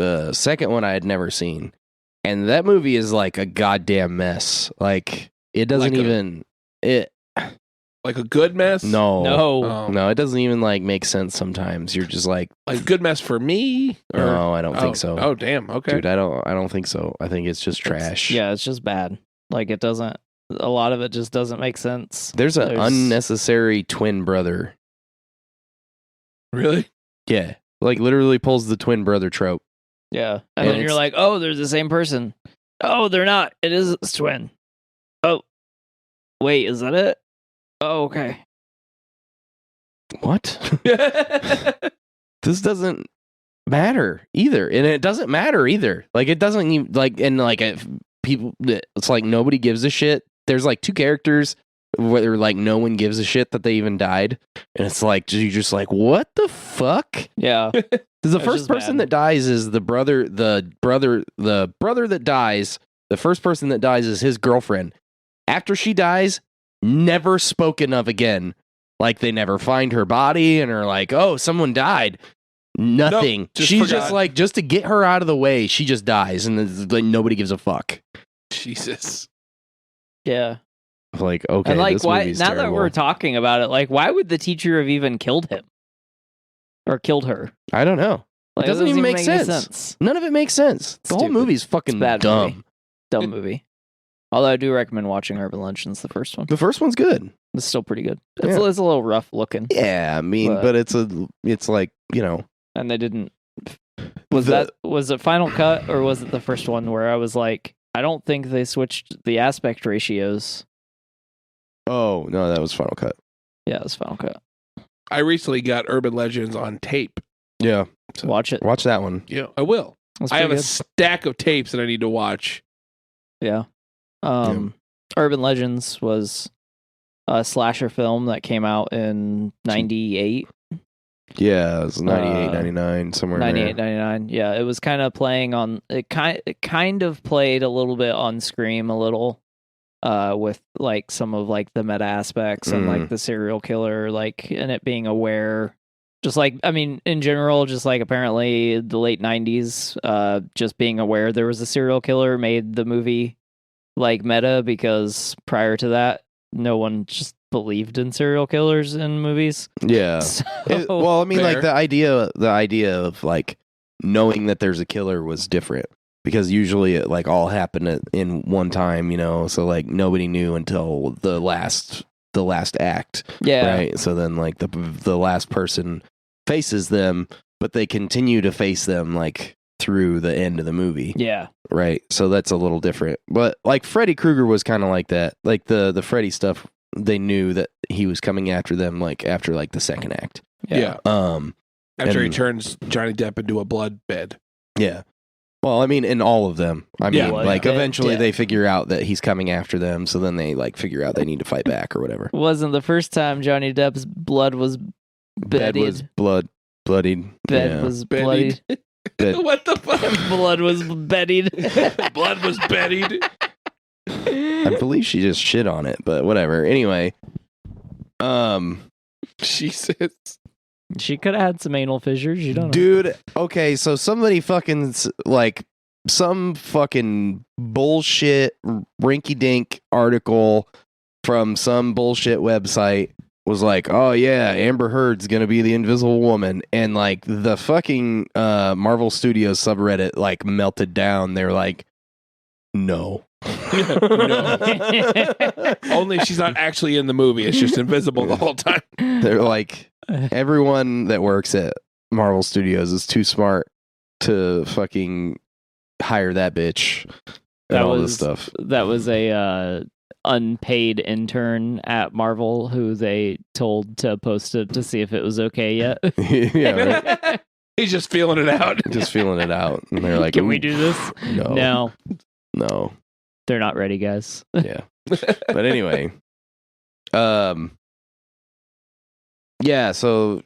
The second one I had never seen. And that movie is like a goddamn mess. Like, it doesn't Like a good mess? No. Oh. No, it doesn't even like make sense sometimes. You're just like a good mess for me? Or? No, I don't think so. Oh, damn. Okay. Dude, I don't think so. I think it's just trash. It's just bad. Like, it doesn't, a lot of it just doesn't make sense. There's an unnecessary twin brother. Really? Yeah. Like, literally pulls the twin brother trope. Yeah. And then you're like, oh, they're the same person. Oh, they're not. It is a twin. Oh, wait, is that it? Oh, okay. What? This doesn't matter either. And it doesn't matter either. Like, it doesn't even, like, and like, people, it's like nobody gives a shit. There's like two characters where like no one gives a shit that they even died. And it's like, you're just like, what the fuck? Yeah. The first person that dies is the brother that dies. The first person that dies is his girlfriend. After she dies, never spoken of again. Like, they never find her body and are like, oh, someone died. Nothing. Nope, She's forgot. just like, just to get her out of the way, she just dies, and it's like nobody gives a fuck. Jesus. Yeah. Like, okay, And like, this why? movie's Now that terrible. we're talking about it, like, why would the teacher have even killed him or killed her? I don't know. Like, It doesn't even make any sense. None of it makes sense. The whole Stupid. movie's fucking It's a bad dumb. movie. Dumb movie. Although I do recommend watching Urban Legends, the first one. The first one's good. It's still pretty good. It's, Yeah. it's a little rough looking. Yeah, I mean, But- but it's like, you know. And they didn't. Was it Final Cut or was it the first one where I was like, I don't think they switched the aspect ratios. Oh, no, that was Final Cut. Yeah, it was Final Cut. I recently got Urban Legends on tape. Yeah. Watch it. Watch that one. Yeah, I will. It's I have pretty a good. stack of tapes that I need to watch. Yeah. Urban Legends was a slasher film that came out in 98. Yeah, it was 98, 99, somewhere in 98, there. 99. Yeah, it was kind of playing on it kind of played a little bit on Scream a little with like some of like the meta aspects and like the serial killer like and it being aware just like I mean in general just like apparently the late 90s just being aware there was a serial killer made the movie like meta because prior to that no one just believed in serial killers in movies. Yeah. So, Well, I mean, Fair. like the idea of like knowing that there's a killer was different because usually it like all happened in one time, you know. So like nobody knew until the last act, yeah. right? So then like the last person faces them, but they continue to face them like through the end of the movie, Yeah. right? So that's a little different. But like Freddy Krueger was kind of like that. Like the Freddy stuff, they knew that he was coming after them like after like the second act. Yeah. After he and- turns Johnny Depp into a blood bed. Yeah. Well, I mean, in all of them. I mean, Yeah. like Yeah. eventually Yeah. they figure out that he's coming after them, so then they like figure out they need to fight back or whatever. Wasn't the first time Johnny Depp's blood was Bed was bloodied. Bed Yeah. was Bettied. bloodied. Bed- What the fuck? Blood was bettied. Blood was bettied. I believe she just shit on it, but whatever. Anyway, Jesus. She could have had some anal fissures. You don't know. dude. Okay, so somebody fucking like some fucking bullshit rinky-dink article from some bullshit website was like, oh yeah, Amber Heard's gonna be the Invisible Woman, and like the fucking Marvel Studios subreddit like melted down. They're like, no. Only she's not actually in the movie. It's just invisible the whole time. They're like, everyone that works at Marvel Studios is too smart to fucking hire that bitch and That all this was- stuff. That was a unpaid intern at Marvel who they told to post it to see if it was okay yet. Yeah, right. He's just feeling it out. Just feeling it out. And they're like, Can we "Ooh, do this? No. No, No. they're not ready, guys. Yeah. But anyway, yeah, so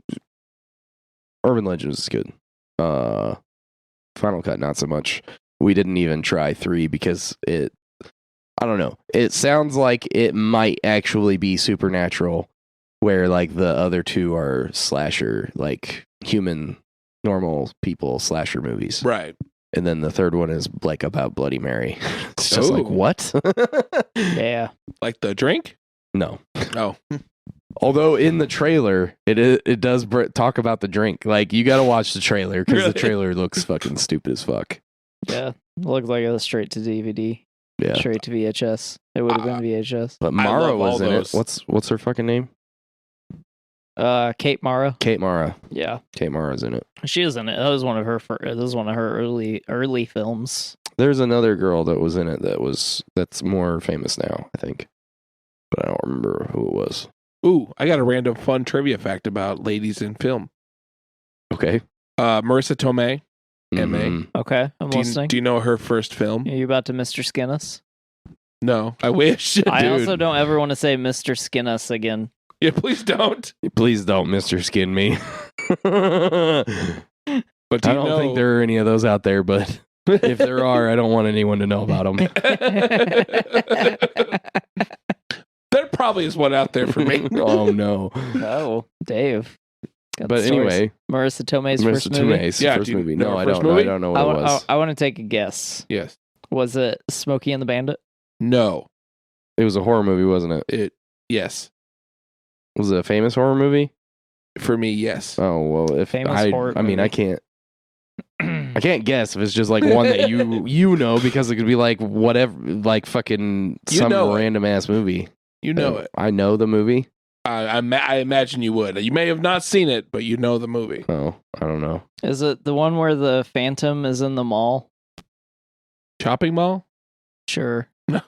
Urban Legends is good. Final Cut, not so much. We didn't even try 3 because I don't know. It sounds like it might actually be supernatural, where like the other 2 are slasher, like human normal people slasher movies. Right. And then the third one is like about Bloody Mary. It's just like, Ooh. what? Yeah. Like the drink? No. Oh. Although in the trailer, it does talk about the drink. Like, you got to watch the trailer because Really? the trailer looks fucking stupid as fuck. Yeah. Looks like it was straight to DVD. Yeah. Straight to VHS. It would have been VHS. But I Mara love all was in those. it. What's her fucking name? Kate Mara. Kate Mara. Yeah. Kate Mara's in it. She was in it. That was one of her early films. There's another girl that was in it that's more famous now, I think. But I don't remember who it was. Ooh, I got a random fun trivia fact about ladies in film. Okay. Marissa Tomei, M.A. Mhm. Okay, I'm listening. Do you know her first film? Are you about to Mr. Skin us? No, I wish. I Dude. also don't ever want to say Mr. Skin us again. Yeah, please don't. Please don't Mr. Skin me. But do I you don't know... think there are any of those out there, but if there are, I don't want anyone to know about them. There probably is one out there for me. Oh, no. Oh, Dave. Got But the stories. anyway, Marissa Tomei's first Mr. movie. Tomei's Yeah, first do you movie. know No, her I first don't know. I movie? don't know what it was. I want to take a guess. Yes. Was it Smokey and the Bandit? No. It was a horror movie, wasn't it? Yes. Was it a famous horror movie? For me, yes. Oh, well, if Famous horror I mean, movie. I can't guess if it's just like one that you know, because it could be like whatever, like fucking You some know it. random ass movie. You know it. I know the movie. I imagine you would. You may have not seen it, but you know the movie. Oh, I don't know. Is it the one where the Phantom is in the mall? Chopping Mall? Sure. No,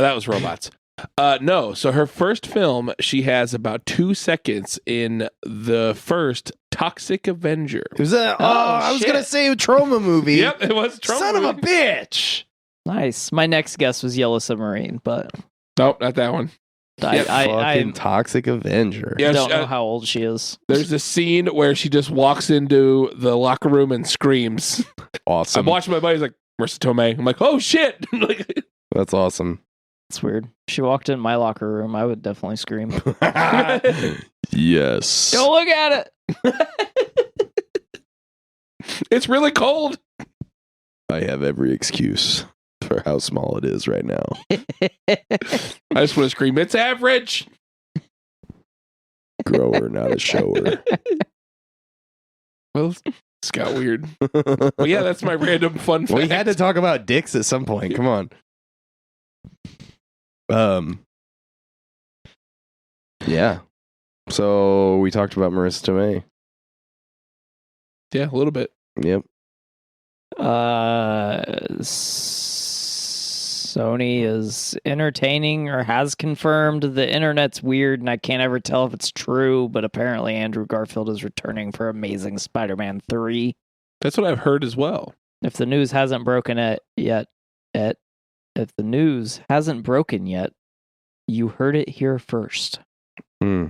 that was Robots. No, so her first film, she has about 2 seconds in the first Toxic Avenger. It was a, Oh, I was shit. gonna say a trauma movie. Yep, it was Trump. Son of a bitch. Nice. My next guess was Yellow Submarine, but Nope, not that one. I Fucking Toxic Avenger. Yeah, don't she- know how old she is. There's a scene where she just walks into the locker room and screams. Awesome. I'm watching my buddy's like, Marissa Tomei. I'm like, oh shit. Like, That's awesome. It's weird. She walked in my locker room. I would definitely scream. Yes. Don't look at it. it's really cold. I have every excuse for how small it is right now. I just want to scream, it's average. Grower, not a shower. Well, it's got weird. Well, yeah, that's my random fun fact. We had to talk about dicks at some point. Come on. Yeah. So we talked about Marissa Tomei. Yeah, a little bit. Yep. Sony is entertaining or has confirmed the internet's weird and I can't ever tell if it's true, but apparently Andrew Garfield is returning for Amazing Spider-Man 3. That's what I've heard as well. If the news hasn't broken yet, you heard it here first. Hmm.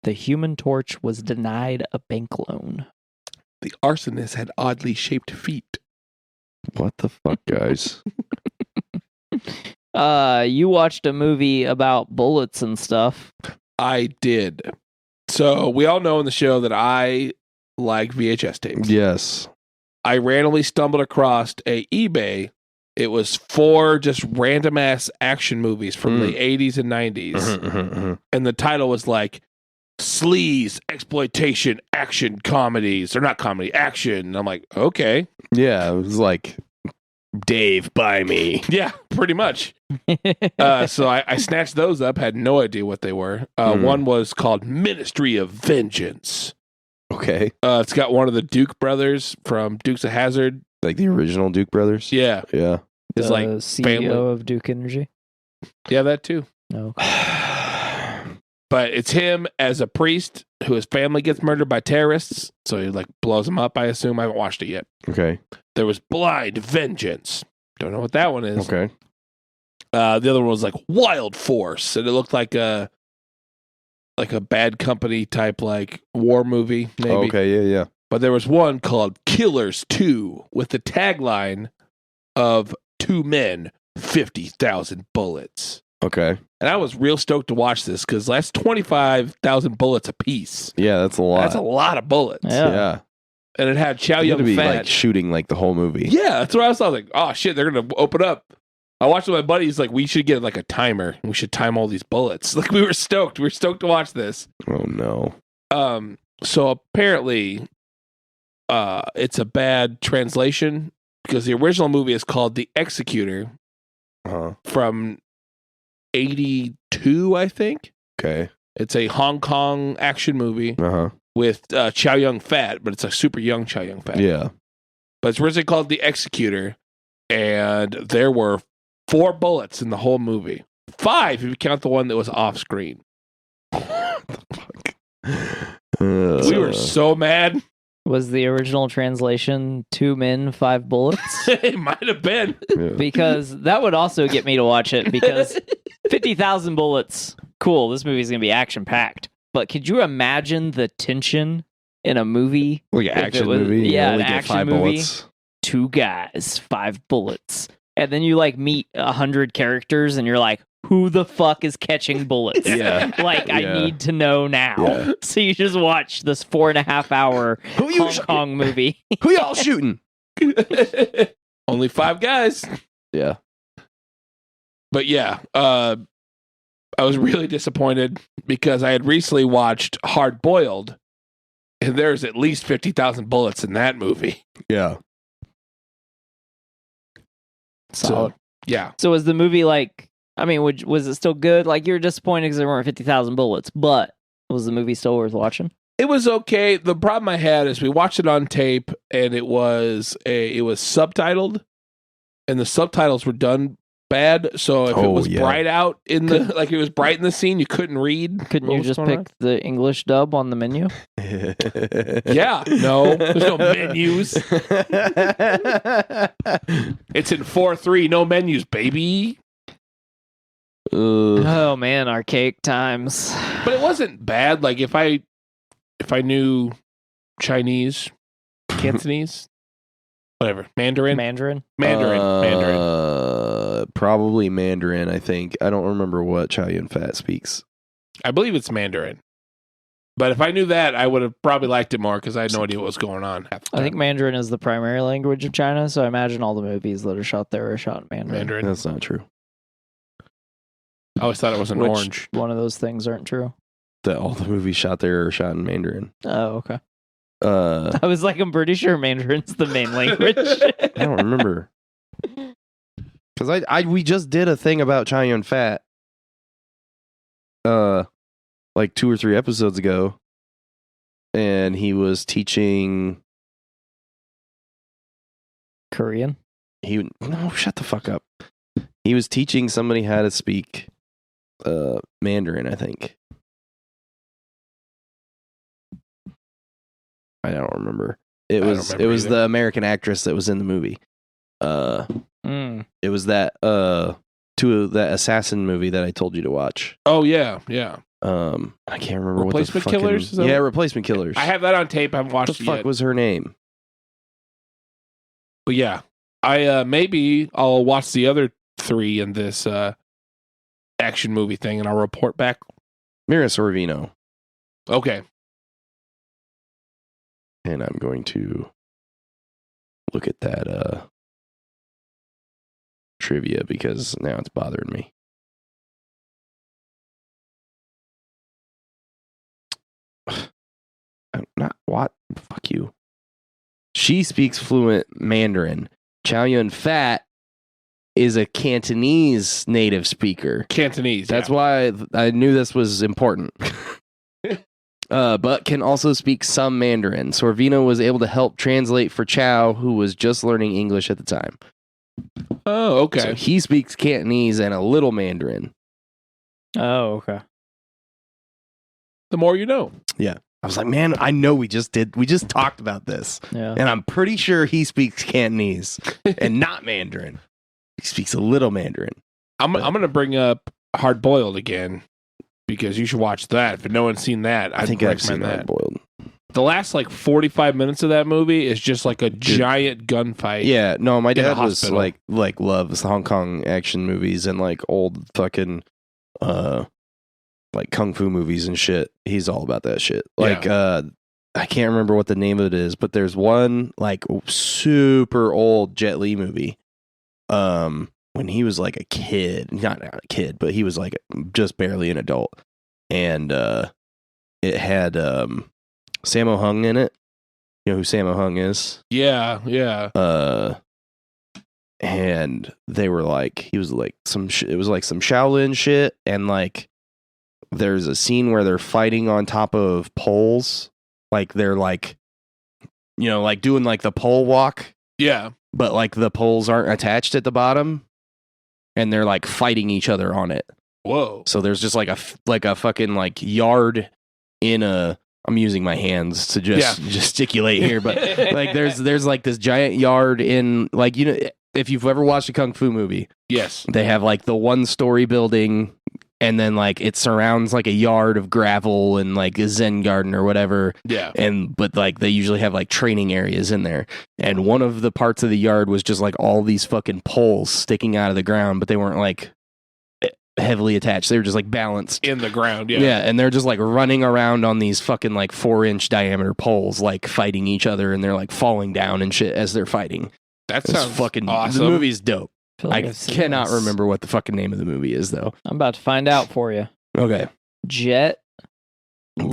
The Human Torch was denied a bank loan. The arsonist had oddly shaped feet. What the fuck, guys? You watched a movie about bullets and stuff. I did. So we all know in the show that I like VHS tapes. Yes. I randomly stumbled across a eBay. It was 4 just random ass action movies from the 80s and 90s. And the title was like Sleaze, Exploitation, Action Comedies. Or not comedy, action. And I'm like, okay. Yeah, it was like, Dave, buy me. Yeah, pretty much. So I snatched those up, had no idea what they were. One was called Ministry of Vengeance. Okay. It's got one of the Duke brothers from Dukes of Hazzard. Like the original Duke brothers? Yeah. Yeah. It's The like CEO family. of Duke Energy. Yeah, that too. No. But it's him as a priest who his family gets murdered by terrorists. So he like blows them up, I assume. I haven't watched it yet. Okay. There was Blind Vengeance. Don't know what that one is. Okay. The other one was like Wild Force. And it looked like a Bad Company type like war movie, maybe. Okay, yeah. But there was one called Killers 2 with the tagline of 2 men, 50,000 bullets. Okay. And I was real stoked to watch this because that's 25,000 bullets a piece. Yeah, that's a lot. That's a lot of bullets. Yeah. Yeah. and it had Chow You had to Yun be Fat. like shooting like the whole movie. Yeah, that's what I was like. Oh shit, they're gonna open up. I watched with my buddies. Like, we should get like a timer. We should time all these bullets. Like, we were stoked. We were stoked to watch this. Oh no. So apparently, it's a bad translation because the original movie is called The Executor from '82, I think. Okay. It's a Hong Kong action movie with Chow Yun Fat, but it's a super young Chow Yun Fat. Yeah. But it's originally called The Executor, and there were 4 bullets in the whole movie. 5 if you count the one that was off screen. We were so mad. Was the original translation 2 men, 5 bullets? It might have been. Yeah. Because that would also get me to watch it, because 50,000 bullets, cool, this movie's going to be action-packed. But could you imagine the tension in a movie? Like an if action it was- movie. Yeah, you only an get action 5 movie. bullets. 2 guys, 5 bullets. And then you like meet 100 characters and you're like, who the fuck is catching bullets? Yeah. Like, I Yeah. need to know now. Yeah. So you just watch this 4.5 hour Who you Hong Kong movie. Who y'all shooting? Only 5 guys. Yeah. But yeah, I was really disappointed because I had recently watched Hard Boiled, and there's at least 50,000 bullets in that movie. Yeah. Solid. Yeah. So was the movie like, I mean, was it still good? Like, you were disappointed because there weren't 50,000 bullets, but was the movie still worth watching? It was okay. The problem I had is we watched it on tape, and it was subtitled, and the subtitles were done bad. So if it was bright out in the like it was bright in the scene, you couldn't read. Couldn't what you was just going pick the English dub on the menu? on. Yeah, no, there's no menus. It's in 4:3, no menus, baby. Oh man, archaic times. But it wasn't bad. Like if I knew Chinese, Cantonese, whatever, Mandarin. Mandarin. Probably Mandarin, I think. I don't remember what Chow Yun Fat speaks. I believe it's Mandarin. But if I knew that, I would have probably liked it more because I had no idea what was going on half the time. I think Mandarin is the primary language of China, so I imagine all the movies that are shot there are shot in Mandarin. Mandarin. That's not true. I always thought it was an Which orange. one of those things aren't true? That all the movies shot there are shot in Mandarin. Oh, okay. I I was like, I'm pretty sure Mandarin's the main language. don't remember. Because we just did a thing about Chow Yun Fat like 2 or 3 episodes ago, and he was teaching Korean? no, shut the fuck up. He was teaching somebody how to speak Mandarin, I think. I don't remember. It was either. the American actress that was in the movie. It was that that assassin movie that I told you to watch. Oh yeah, yeah. I can't remember Replacement what the fucking, Killers? Is that yeah, what- Replacement Killers. I have that on tape. I haven't what watched the it fuck yet. was her name? But yeah, I maybe I'll watch the other 3 in this action movie thing, and I'll report back. Mira Sorvino. Okay. And I'm going to look at that trivia because now it's bothering me. I'm not what? Fuck you. She speaks fluent Mandarin. Chow Yun Fat is a Cantonese native speaker. Cantonese. That's why I knew this was important. But can also speak some Mandarin. Sorvino was able to help translate for Chow, who was just learning English at the time. Oh, okay. So he speaks Cantonese and a little Mandarin. Oh, okay. The more you know. Yeah. I was like, man, I know we just talked about this. Yeah. And I'm pretty sure he speaks Cantonese and not Mandarin. He speaks a little Mandarin. I'm going to bring up Hard Boiled again because you should watch that. If no one's seen that, I think I've seen recommend Hard Boiled. The last like 45 minutes of that movie is just like a giant gunfight. Yeah, no, my in a dad was hospital. like loves Hong Kong action movies and like old fucking like kung fu movies and shit. He's all about that shit. Like I can't remember what the name of it is, but there's one like super old Jet Li movie. When he was like a kid, not a kid, but he was like just barely an adult, and it had Sammo Hung in it. You know who Sammo Hung is? Yeah, yeah. And they were like, he was like it was like some Shaolin shit, and like there's a scene where they're fighting on top of poles, like they're like, you know, like doing like the pole walk, Yeah. but like the poles aren't attached at the bottom, and they're like fighting each other on it. Whoa. So there's just like a fucking like yard in a. I'm using my hands to just gesticulate here, but like there's like this giant yard in, like, you know, if you've ever watched a kung fu movie, Yes. they have like the 1-story building, and then like it surrounds like a yard of gravel and like a Zen garden or whatever. Yeah. But like they usually have like training areas in there. And one of the parts of the yard was just like all these fucking poles sticking out of the ground, but they weren't like heavily attached. They were just like balanced In the ground. Yeah. yeah, and they're just like running around on these fucking like 4-inch diameter poles, like fighting each other, and they're like falling down and shit as they're fighting. That It's sounds fucking awesome. The movie's dope. feel like I I've seen cannot this. remember what the fucking name of the movie is though. I'm about to find out for you. Okay, Jet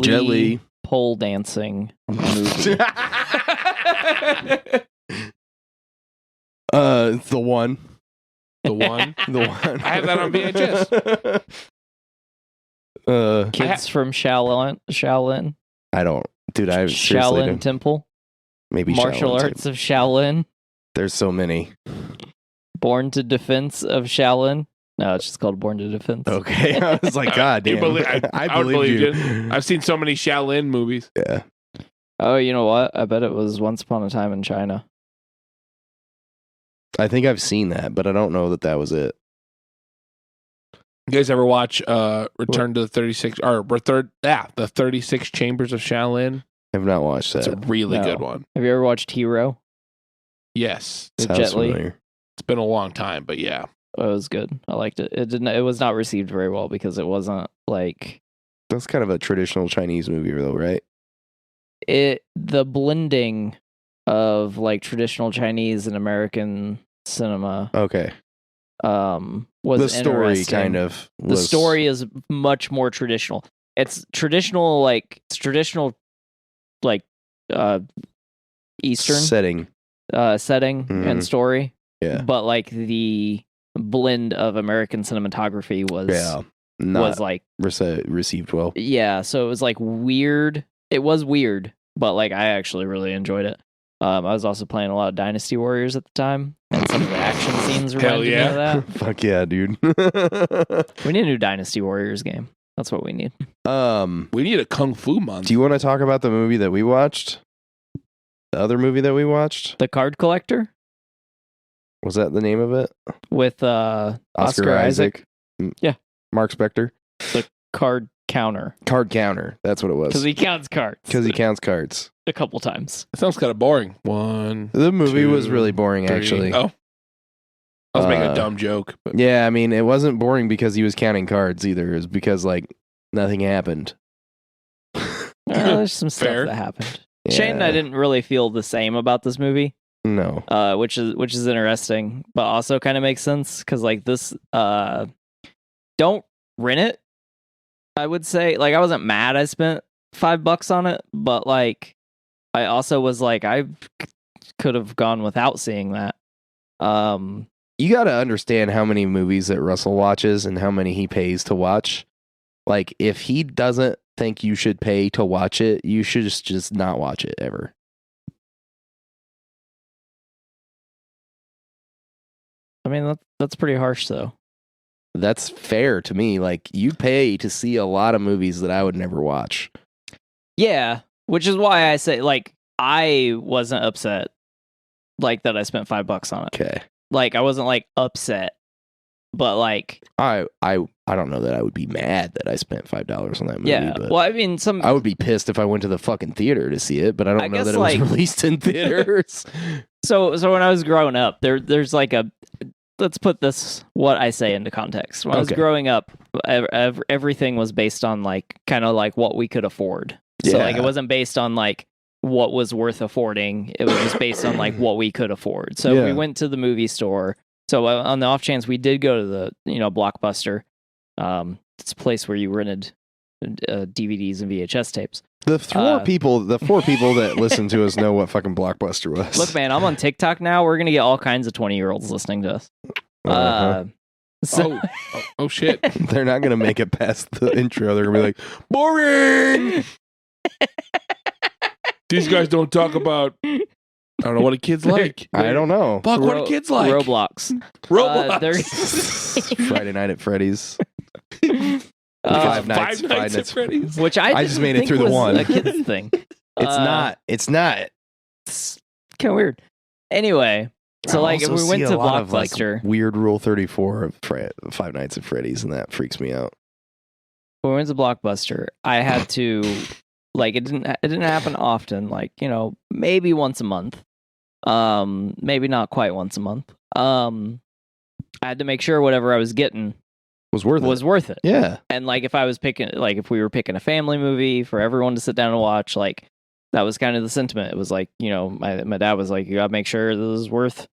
Jet Li. pole dancing movie. It's the one. The one. The one. I have that on VHS. Kids from Shaolin. I don't, dude. I seriously Shaolin don't. Temple. Maybe Martial Shaolin Arts too. of Shaolin. There's so many. Born to Defense of Shaolin. No, it's just called Born to Defense. Okay, I was like, God You damn. believe- I would believe you. you. I've seen so many Shaolin movies. Yeah. Oh, you know what? I bet it was Once Upon a Time in China. I think I've seen that, but I don't know that was it. You guys ever watch Return to the 36 or the 36 Chambers of Shaolin? I've not watched It's a that. really No. good one. Have you ever watched Hero? Yes. With Sounds Jet Li? familiar. It's been a long time, but yeah. Oh, it was good. I liked it. It was not received very well because it wasn't like That's kind of a traditional Chinese movie, though, right? the blending of like traditional Chinese and American cinema Okay. was The story interesting. kind of. The story is much more traditional. It's traditional like Eastern setting. setting Mhm. and story. Yeah. But like the blend of American cinematography was Not like received well. yeah, so it was like weird. It was weird, but like I actually really enjoyed it. I was also playing a lot of Dynasty Warriors at the time, and some of the action scenes reminded me of that. Fuck yeah, dude. We need a new Dynasty Warriors game. That's what we need. We need a Kung Fu month. Do you want to talk about the movie that we watched? The other movie that we watched? The Card Collector Was that the name of it? with Oscar Isaac. Yeah. Mark Spector. Card Counter Card Counter. That's what it was. because he counts cards. Because he counts cards. a couple times. It sounds kind of boring. One. The movie was 2, really boring, 3. actually. Oh. I was making a Uh, dumb joke. But Yeah, I mean, it wasn't boring because he was counting cards either. It was because, like, nothing happened. There's some Fair. stuff that happened. Shane and I didn't really feel the same about this movie, No. which is interesting, but also kind of makes sense because like this, don't rent it. I would say like I wasn't mad I spent $5 on it, but like I also was like I could have gone without seeing that. You got to understand how many movies that Russell watches and how many he pays to watch. Like, if he doesn't think you should pay to watch it, you should just not watch it ever. I mean that's pretty harsh though. That's fair to me. Like, you pay to see a lot of movies that I would never watch. Yeah, which is why I say like I wasn't upset like that I spent $5 on it. Okay. Like I wasn't like upset, but like I don't know that I would be mad that I spent $5 on that movie. yeah. But Well, I mean, I would be pissed if I went to the fucking theater to see it, but I don't I know guess, that it was like- released in theaters. so when I was growing up, there's like a let's put this what I say into context. When I was Okay. growing up, everything was based on like kind of like what we could afford. So like Yeah. it wasn't based on like what was worth affording. It was just based on like what we could afford. So Yeah. we went to the movie store. So on the off chance we did go to the Blockbuster. It's a place where you rented DVDs and VHS tapes. The four people that listen to us know what fucking Blockbuster was. Look, man, I'm on TikTok now. We're gonna get all kinds of 20-year-olds listening to us. So, oh shit! They're not gonna make it past the intro. They're gonna be like, boring. These guys don't talk about. I don't know what a kid's like. I don't know. Fuck, what a kid's like. Roblox. Friday Night at Freddy's. Five Nights at Freddy's. Which I just made it think through the was one. a kid's thing. It's not. It's kind of weird. Anyway, so like if we went to Blockbuster, weird Rule 34 of Five Nights at Freddy's, and that freaks me out. when we went to Blockbuster, I had to like it didn't happen often, like, you know, maybe once a month. Maybe not quite once a month. I had to make sure whatever I was getting Was worth it. Yeah. And like if I was picking, like if we were picking a family movie for everyone to sit down and watch, like that was kind of the sentiment. It was like, you know, my dad was like, you gotta make sure this is worth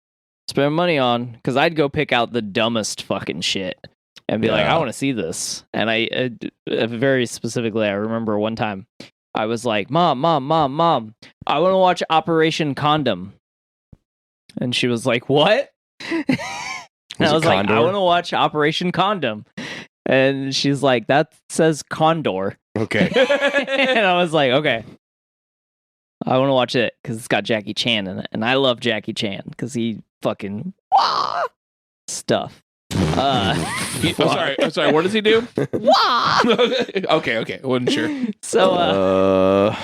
spending money on, because I'd go pick out the dumbest fucking shit and be like, I want to see this. And I very specifically, I remember one time I was like, Mom, I want to watch Operation Condom. And she was like, what? And I was like, I want to watch Operation Condom. And she's like, that says Condor. Okay. And I was like, okay. I want to watch it because it's got Jackie Chan in it. And I love Jackie Chan because he fucking stuff. I'm sorry. What does he do? Okay. I wasn't sure. So,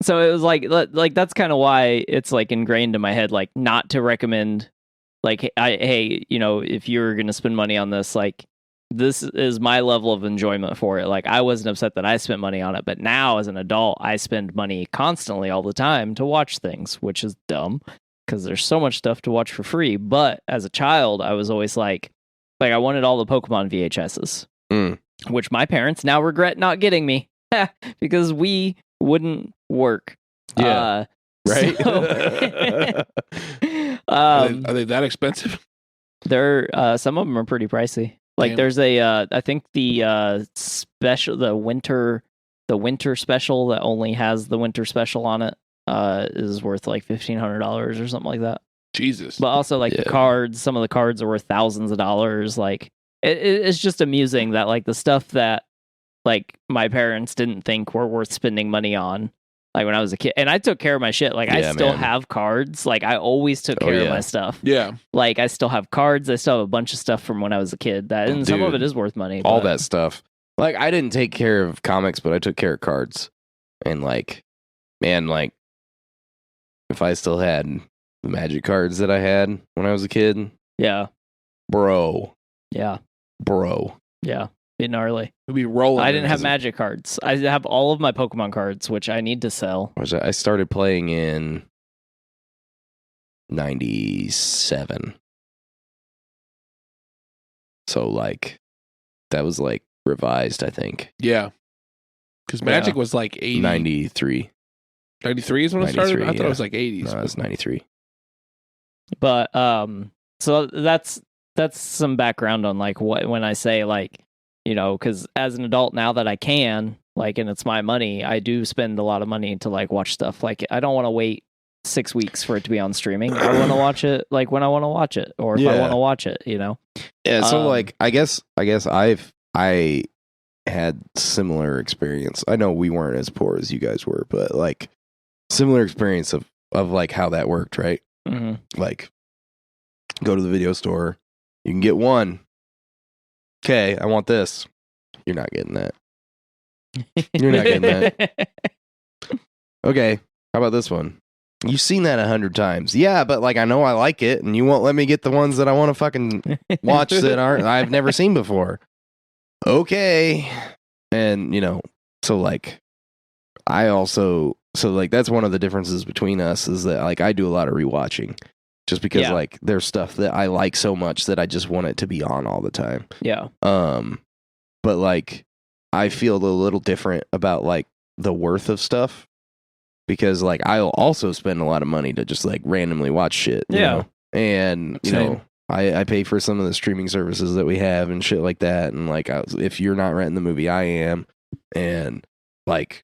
so it was like that's kind of why it's like ingrained in my head, like not to recommend, like, hey, you know, if you're gonna spend money on this, like this is my level of enjoyment for it. Like I wasn't upset that I spent money on it, but now as an adult, I spend money constantly all the time to watch things, which is dumb because there's so much stuff to watch for free. But as a child, I was always like I wanted all the Pokemon VHSs, which my parents now regret not getting me because we wouldn't work. Yeah. Right. So, Are they that expensive? they're some of them are pretty pricey. Like Damn. there's a I think the special, the winter special that only has the winter special on it is worth like $1,500 or something like that. Jesus. But also like the cards, some of the cards are worth thousands of dollars. Like it's just amusing that like the stuff that like my parents didn't think were worth spending money on, like when I was a kid, and I took care of my shit. Like I still have cards. Like I always took care of my stuff. Yeah. Like I still have cards. I still have a bunch of stuff from when I was a kid. And some of it is worth money. All that stuff. Like I didn't take care of comics, but I took care of cards. And like, man, like if I still had the Magic cards that I had when I was a kid, yeah, bro, yeah, be gnarly. We'll be rolling. I didn't have Magic cards. I have all of my Pokemon cards, which I need to sell. I started playing in 97. So like that was like revised, I think. Yeah. Because Magic was like 80. 93. 93 is when it started? I thought it was like 80s. No, it was 93. But so that's some background on like what when I say like, you know, because as an adult now that I can, like, and it's my money, I do spend a lot of money to like watch stuff. Like I don't want to wait 6 weeks for it to be on streaming. I want to watch it like when I want to watch it, or if I want to watch it, you know. Yeah, so like I guess I had similar experience. I know we weren't as poor as you guys were, but like similar experience of like how that worked, right? Mm-hmm. Like go to the video store, you can get one. Okay, I want this. You're not getting that. You're not getting that. Okay, how about this one? You've seen that 100 times. Yeah, but like I know I like it, and you won't let me get the ones that I want to fucking watch that I've never seen before. Okay. And you know, so like that's one of the differences between us is that like I do a lot of rewatching. Just because like there's stuff that I like so much that I just want it to be on all the time. Yeah. But like I feel a little different about like the worth of stuff, because like I'll also spend a lot of money to just like randomly watch shit. You know? And you Same. know, I pay for some of the streaming services that we have and shit like that. And like, if you're not renting the movie, I am. And like,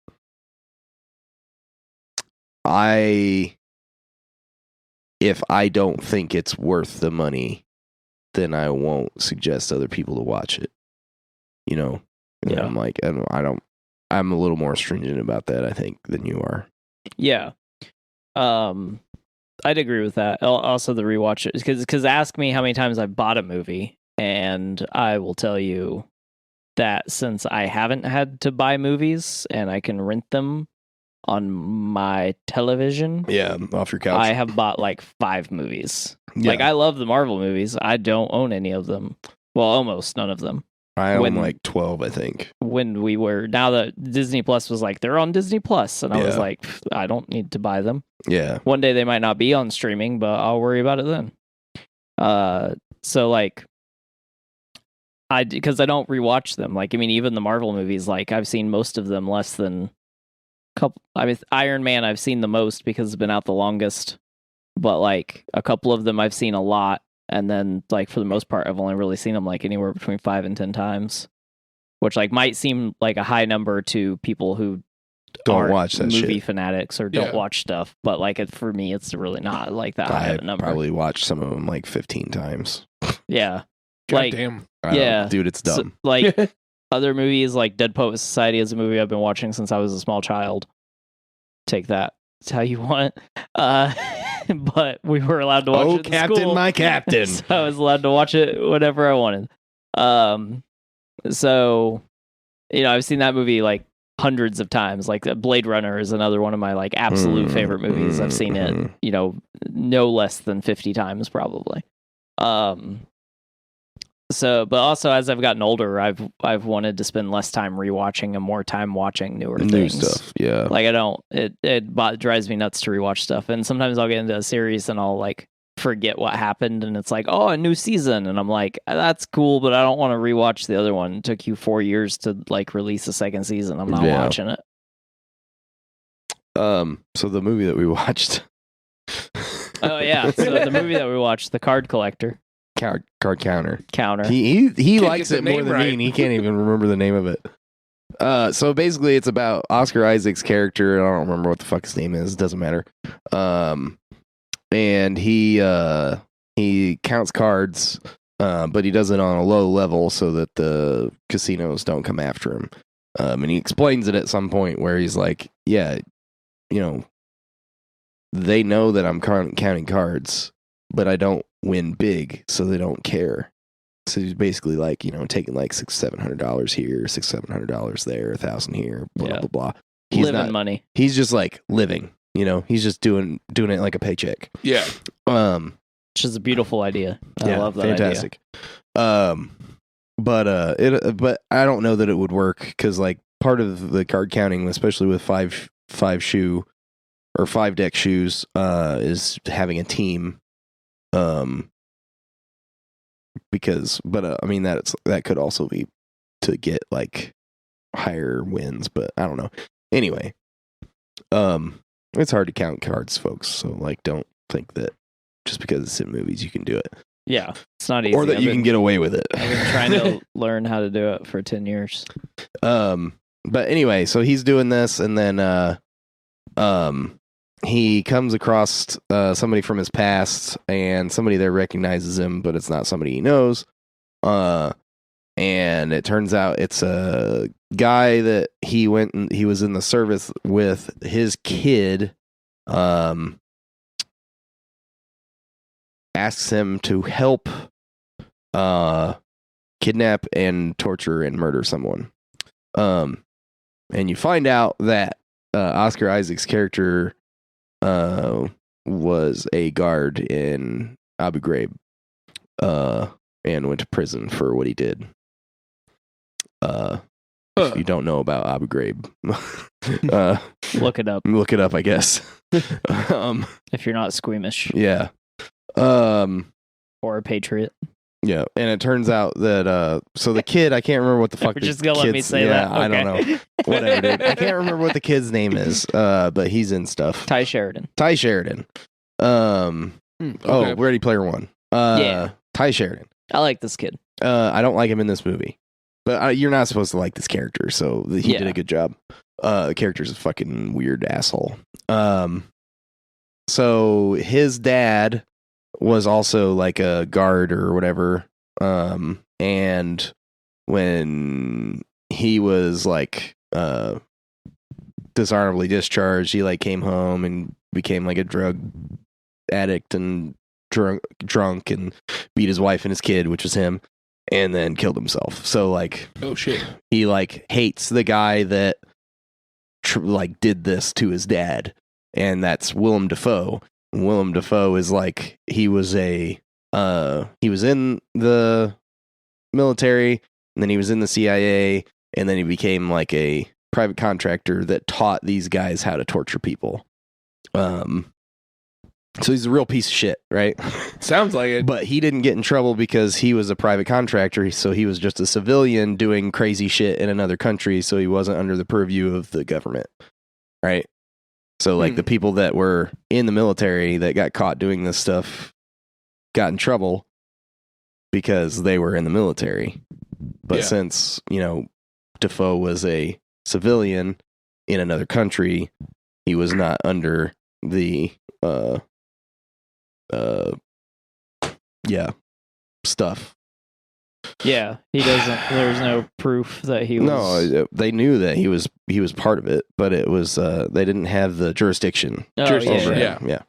if I don't think it's worth the money, then I won't suggest other people to watch it. You know? And Yeah. I'm like, I'm a little more stringent about that, I think, than you are. Yeah. I'd agree with that. Also, the rewatch it because ask me how many times I've bought a movie, and I will tell you that since I haven't had to buy movies and I can rent them on my television, Yeah, off your couch. I have bought like 5 movies. Yeah. Like I love the Marvel movies. I don't own any of them. Well, almost none of them. I own when- like 12, I think. When we were now that Disney Plus was like they're on Disney Plus, and I was Yeah. like, I don't need to buy them. Yeah. One day they might not be on streaming, but I'll worry about it then. So like, because I don't rewatch them. Like, I mean, even the Marvel movies, like I've seen most of them less than couple. I mean, Iron Man I've seen the most because it's been out the longest, but like a couple of them I've seen a lot, and then like for the most part I've only really seen them like anywhere between 5 and 10 times, which like might seem like a high number to people who Don't aren't watch that movie shit. fanatics or don't Yeah. watch stuff, but like for me it's really not like that high I of a number. probably watched some of them like 15 times. Yeah. God Like- damn. Yeah. Dude, it's So, dumb. like other movies like Dead Poet Society is a movie I've been watching since I was a small child. Take that. It's how you want it. But we were allowed to watch Oh, it in Captain, school. my Captain. So I was allowed to watch it whenever I wanted. So you know, I've seen that movie like hundreds of times. Like Blade Runner is another one of my like absolute favorite movies. I've seen it, you know, no less than 50 times probably. So, but also as I've gotten older, I've wanted to spend less time rewatching and more time watching newer New things. stuff. Yeah. Like I don't, it drives me nuts to rewatch stuff. And sometimes I'll get into a series and I'll like forget what happened, and it's like, oh, a new season, and I'm like, that's cool, but I don't want to rewatch the other one. It took you 4 years to like release a second season. I'm not Yeah. watching it. So the movie that we watched. Oh yeah, so the movie that we watched, The Card Collector Card Counter. Counter. He Can't likes get it the more name than me, right. and he can't even remember the name of it. So basically, it's about Oscar Isaac's character. I don't remember what the fuck his name is. It doesn't matter. And he counts cards, but he does it on a low level so that the casinos don't come after him. And he explains it at some point where he's like, "Yeah, you know, they know that I'm counting cards, but I don't win big, so they don't care." So he's basically like, you know, taking like $600-700 here, $600-700 there, 1,000 here, blah Yeah. blah blah. He's Living not. money. He's just like living. You know, he's just doing it like a paycheck. Yeah. Which is a beautiful idea. I love that fantastic. But I don't know that it would work because like part of the card counting, especially with five shoe or 5 deck shoes, is having a team. I mean that could also be to get like higher wins, but I don't know. Anyway, it's hard to count cards, folks. So like, don't think that just because it's in movies you can do it, Yeah, it's not easy. or that I've you been- can get away with it. I've been trying to learn how to do it for 10 years. But anyway, so he's doing this, and then he comes across somebody from his past, and somebody there recognizes him, but it's not somebody he knows. And it turns out it's a guy that he was in the service with. His kid asks him to help kidnap and torture and murder someone. And you find out that Oscar Isaac's character was a guard in Abu Ghraib and went to prison for what he did. If you don't know about Abu Ghraib, Look it up look it up, I guess. if you're not squeamish Yeah. or a patriot. Yeah, and it turns out that so the kid, I can't remember what the fuck. You're the just gonna let me kid's- say yeah, that? I don't Okay. know. Whatever, dude. I can't remember what the kid's name is. But he's in stuff. Ty Sheridan. Ty Sheridan. Oh, Ready Player One. Yeah. Ty Sheridan. I like this kid. I don't like him in this movie, but you're not supposed to like this character, so he did a good job. The character's a fucking weird asshole. So his dad was also like a guard or whatever. And when he was like dishonorably discharged, he like came home and became like a drug addict and drunk and beat his wife and his kid, which was him, and then killed himself. So like, Oh shit. he like hates the guy that like did this to his dad, and that's Willem Dafoe. And Willem Dafoe is like, he was in the military, and then he was in the CIA, and then he became like a private contractor that taught these guys how to torture people. So he's a real piece of shit, right? Sounds like it. But he didn't get in trouble because he was a private contractor, so he was just a civilian doing crazy shit in another country, so he wasn't under the purview of the government, right? So like the people that were in the military that got caught doing this stuff got in trouble because they were in the military. But since, Defoe was a civilian in another country, he was not under the stuff. Yeah, he doesn't. There's no proof that he was. No, they knew that he was part of it, but it was they didn't have the jurisdiction Oh, over yeah. him. Yeah,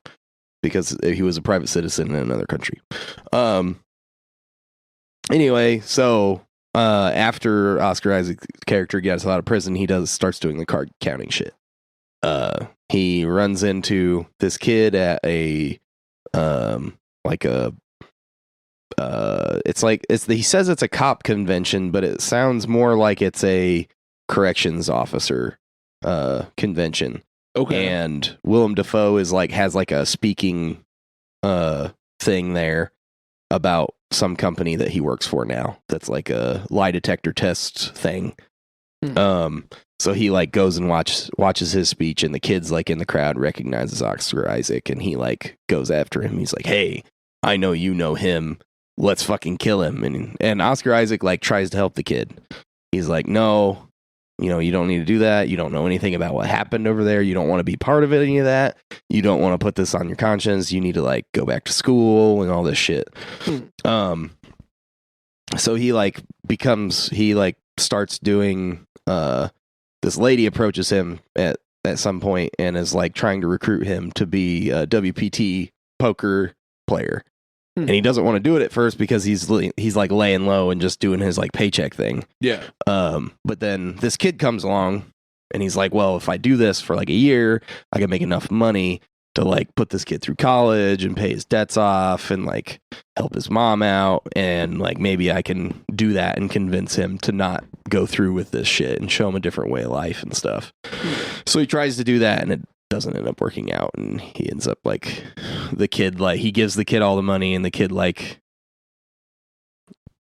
because he was a private citizen in another country. Anyway, so after Oscar Isaac's character gets out of prison, he starts doing the card counting shit. He runs into this kid at he says it's a cop convention, but it sounds more like it's a corrections officer convention. Okay. And Willem Dafoe has a speaking thing there about some company that he works for now that's like a lie detector test thing. So he like goes and watches his speech, and the kid's like in the crowd recognizes Oscar Isaac, and he like goes after him. He's like, "Hey, I know you know him. Let's fucking kill him." And Oscar Isaac like tries to help the kid. He's like, "No, you don't need to do that. You don't know anything about what happened over there. You don't want to be part of any of that. You don't want to put this on your conscience. You need to like go back to school and all this shit." So he starts doing this lady approaches him at some point and is like trying to recruit him to be a WPT poker player. And he doesn't want to do it at first because he's like laying low and just doing his like paycheck thing. Yeah. But then this kid comes along and he's like, well, if I do this for like a year, I can make enough money to like put this kid through college and pay his debts off and like help his mom out. And like, maybe I can do that and convince him to not go through with this shit and show him a different way of life and stuff. So he tries to do that, and it doesn't end up working out. And he ends up like the kid, like he gives the kid all the money, and the kid like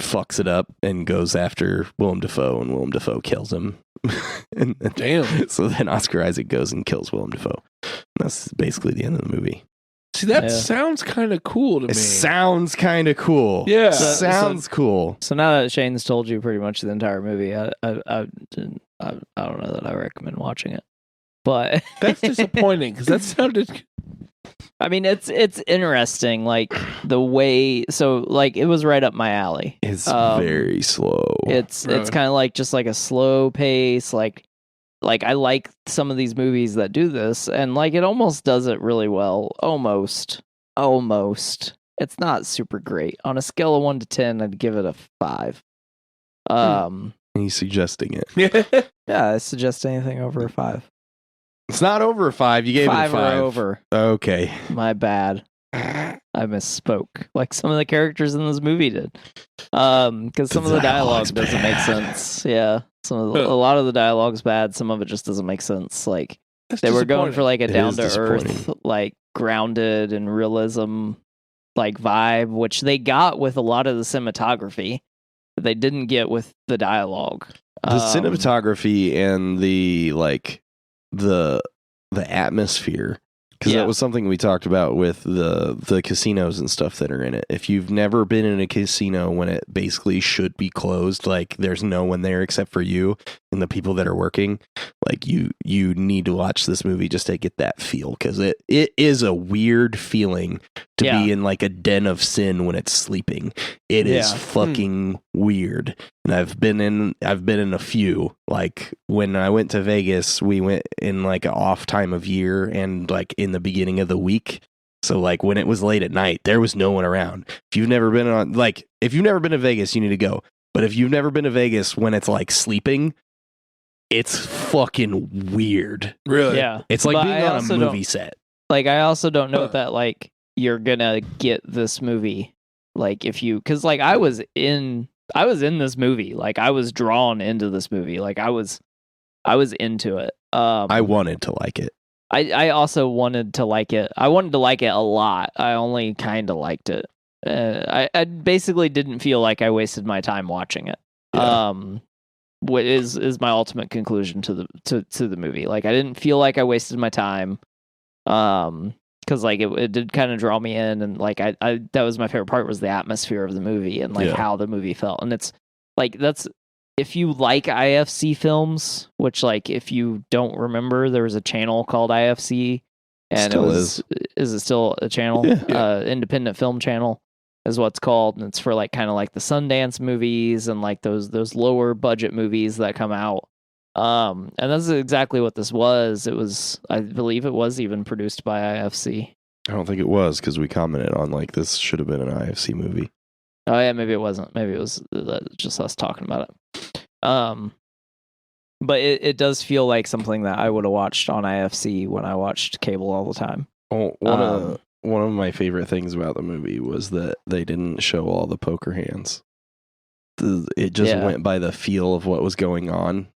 fucks it up and goes after Willem Dafoe, and Willem Dafoe kills him. Damn. So then Oscar Isaac goes and kills Willem Dafoe. That's basically the end of the movie. See, that sounds kind of cool to me. It sounds kind of cool. Yeah. Sounds cool. So now that Shane's told you pretty much the entire movie, I don't know that I recommend watching it. But That's disappointing because that sounded. I mean, it's interesting, like the way. So, like, it was right up my alley. It's very slow. It's kind of like just like a slow pace. Like I like some of these movies that do this, and like it almost does it really well. Almost. It's not super great. On a scale of 1 to 10, I'd give it a 5. He's suggesting it. Yeah, I suggest anything over a 5. It's not over a 5. You gave 5 it a 5. or over. Okay. My bad. I misspoke, like some of the characters in this movie did. Because some of the dialogue doesn't make sense. Yeah, a lot of the dialogue's bad. Some of it just doesn't make sense. Like That's they were going disappointing. for like a It down is to earth, disappointing. like grounded and realism like vibe, which they got with a lot of the cinematography, but they didn't get with the dialogue. The cinematography and the atmosphere, because that was something we talked about with the casinos and stuff that are in it. If you've never been in a casino when it basically should be closed, like there's no one there except for you and the people that are working, like you need to watch this movie just to get that feel, because it is a weird feeling to be in like a den of sin when it's sleeping. It is fucking weird. And I've been in a few. Like when I went to Vegas, we went in like an off time of year and like in the beginning of the week. So like when it was late at night, there was no one around. If you've never been to Vegas, you need to go. But if you've never been to Vegas when it's like sleeping, it's fucking weird. Really? Yeah. It's like being on a movie set. Like I also don't know that like you're gonna get this movie. Like if you, because like I was in this movie. Like I was drawn into this movie. Like I was into it. I wanted to like it. I also wanted to like it. I wanted to like it a lot. I only kind of liked it. I basically didn't feel like I wasted my time watching it. Yeah. What is my ultimate conclusion to the movie? Like I didn't feel like I wasted my time. Because like it did kind of draw me in, and like I that was my favorite part, was the atmosphere of the movie and like how the movie felt. And it's like, that's, if you like IFC films, which like if you don't remember, there was a channel called IFC, and Still is it still a channel? Yeah. Independent film channel is what's called, and it's for like kind of like the Sundance movies and like those lower budget movies that come out. And that's exactly what this was. It was, I believe it was even produced by IFC. I don't think it was, because we commented on like this should have been an IFC movie. Oh yeah, maybe it wasn't. Maybe it was just us talking about it. But it does feel like something that I would have watched on IFC when I watched cable all the time. Oh, one of my favorite things about the movie was that they didn't show all the poker hands. It just went by the feel of what was going on.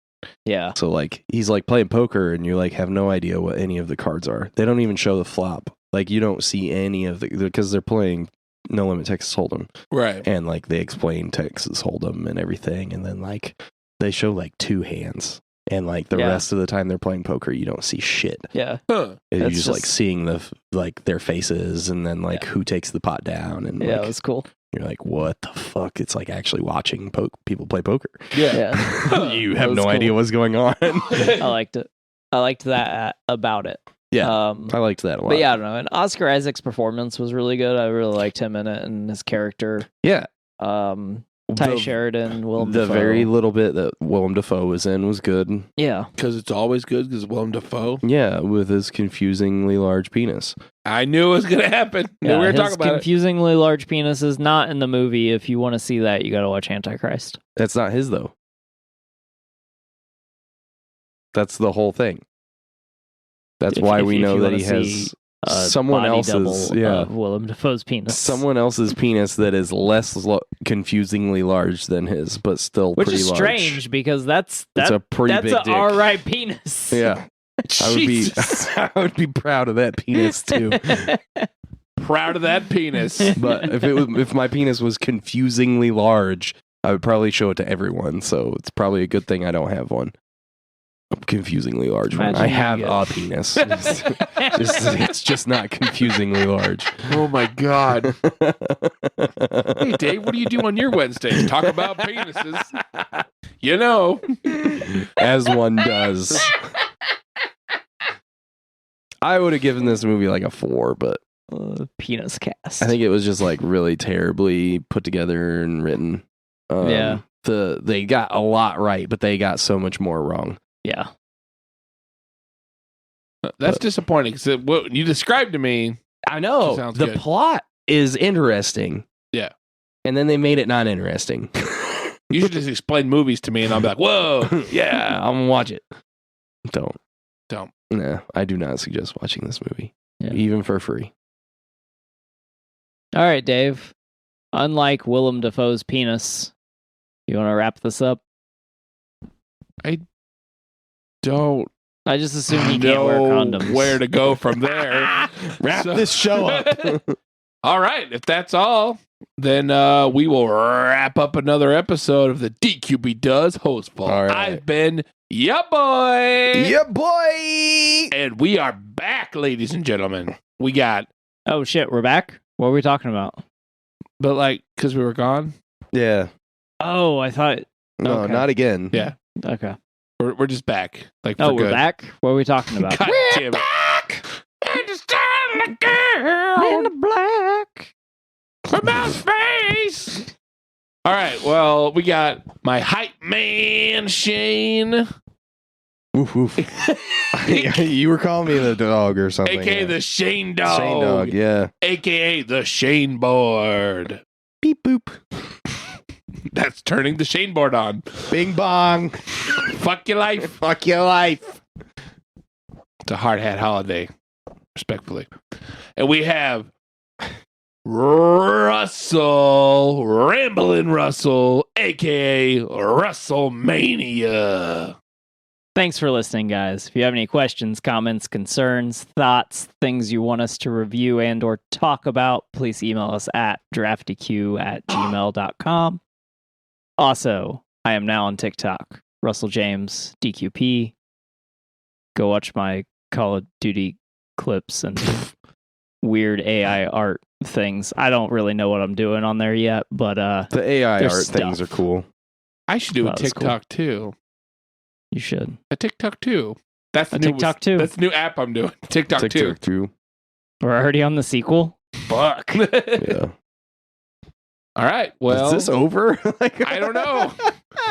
Yeah. So like he's like playing poker and you like have no idea what any of the cards are. They don't even show the flop. Like you don't see any of the, because they're playing No Limit Texas Hold'em. Right. And like they explain Texas Hold'em and everything, and then like they show like two hands, and like the rest of the time they're playing poker, you don't see shit. Yeah. Huh. You're just like seeing the like their faces, and then like who takes the pot down, and Yeah, like, it was cool. you're like, what the fuck? It's like actually watching people play poker. Yeah. You That have was no cool. idea what's going on. I liked it. I liked that about it. Yeah. I liked that a lot. But yeah, I don't know. And Oscar Isaac's performance was really good. I really liked him in it and his character. Yeah. Ty Sheridan, Willem the Dafoe. very little bit that Willem Dafoe was in was good. Yeah. Because it's always good because Willem Dafoe. Yeah, with his confusingly large penis. I knew it was going to happen. We were going to talk his about it. confusingly large penis is not in the movie. If you want to see that, you got to watch Antichrist. That's not his though. That's the whole thing. That's why we know that he has someone else's Willem Dafoe's penis. someone else's penis that is less confusingly large than his, but still Which pretty is large. strange because that's a pretty that's big an dick. alright penis. Yeah, I would be proud of that penis too. Proud of that penis. But if my penis was confusingly large, I would probably show it to everyone. So it's probably a good thing I don't have one. A confusingly large one. Imagine I you have get- a penis. It's just not confusingly large. Oh my God. Hey, Dave, what do you do on your Wednesdays? Talk about penises. You know. As one does. I would have given this movie like a 4, but Penis cast. I think it was just like really terribly put together and written. Yeah. They got a lot right, but they got so much more wrong. Yeah. That's disappointing because what you described to me. I know. Sounds The good. plot is interesting. Yeah. And then they made it not interesting. You should just explain movies to me and I'll be like, whoa. Yeah, I'm gonna watch it. Don't. Don't. No, I do not suggest watching this movie. Yeah. Even for free. All right, Dave. Unlike Willem Dafoe's penis, you want to wrap this up? Don't I just assume he can't wear know condoms. where to go from there. Wrap So- this show up. All right. If that's all, then we will wrap up another episode of the DQB Does Hostful. All right. I've been ya boy. Yeah, boy. And we are back, ladies and gentlemen. We got, Oh shit, we're back. What are we talking about? but like, because we were gone. Yeah. Oh, I thought. No, Okay. not again. Yeah. Okay. We're just back. Like, Oh, for we're good. back. What are we talking about? God damn it. In the black. From outer space. All right. Well, we got my hype man, Shane. Woof, woof. You were calling me the dog or something. AKA yeah. the Shane Dog. Shane dog, yeah. AKA the Shane Board. Beep boop. That's turning the Shane Board on. Bing bong. Fuck your life. Fuck your life. It's a hard hat holiday, respectfully. And we have Russell, Ramblin' Russell, AKA Russellmania. Thanks for listening, guys. If you have any questions, comments, concerns, thoughts, things you want us to review and or talk about, please email us at draftyq@gmail.com. Also, I am now on TikTok. Russell James, DQP. Go watch my Call of Duty clips and weird AI art things. I don't really know what I'm doing on there yet, but The AI There's art things stuff. are cool. I should do a That was cool. TikTok too. you should. A TikTok too. That's the A new TikTok too. That's the new app I'm doing. TikTok too. TikTok too. We're already on the sequel. Fuck. Yeah. All right. Well, Is this over? I don't know.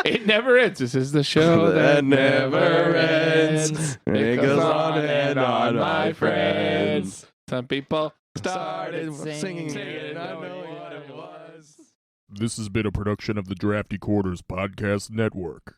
It never ends. This is the show that never ends. It goes on and on, my friends. Some people Started started singing singing it, and I not know knowing what what it it was. This has been a production of the Drafty Quarters Podcast Network.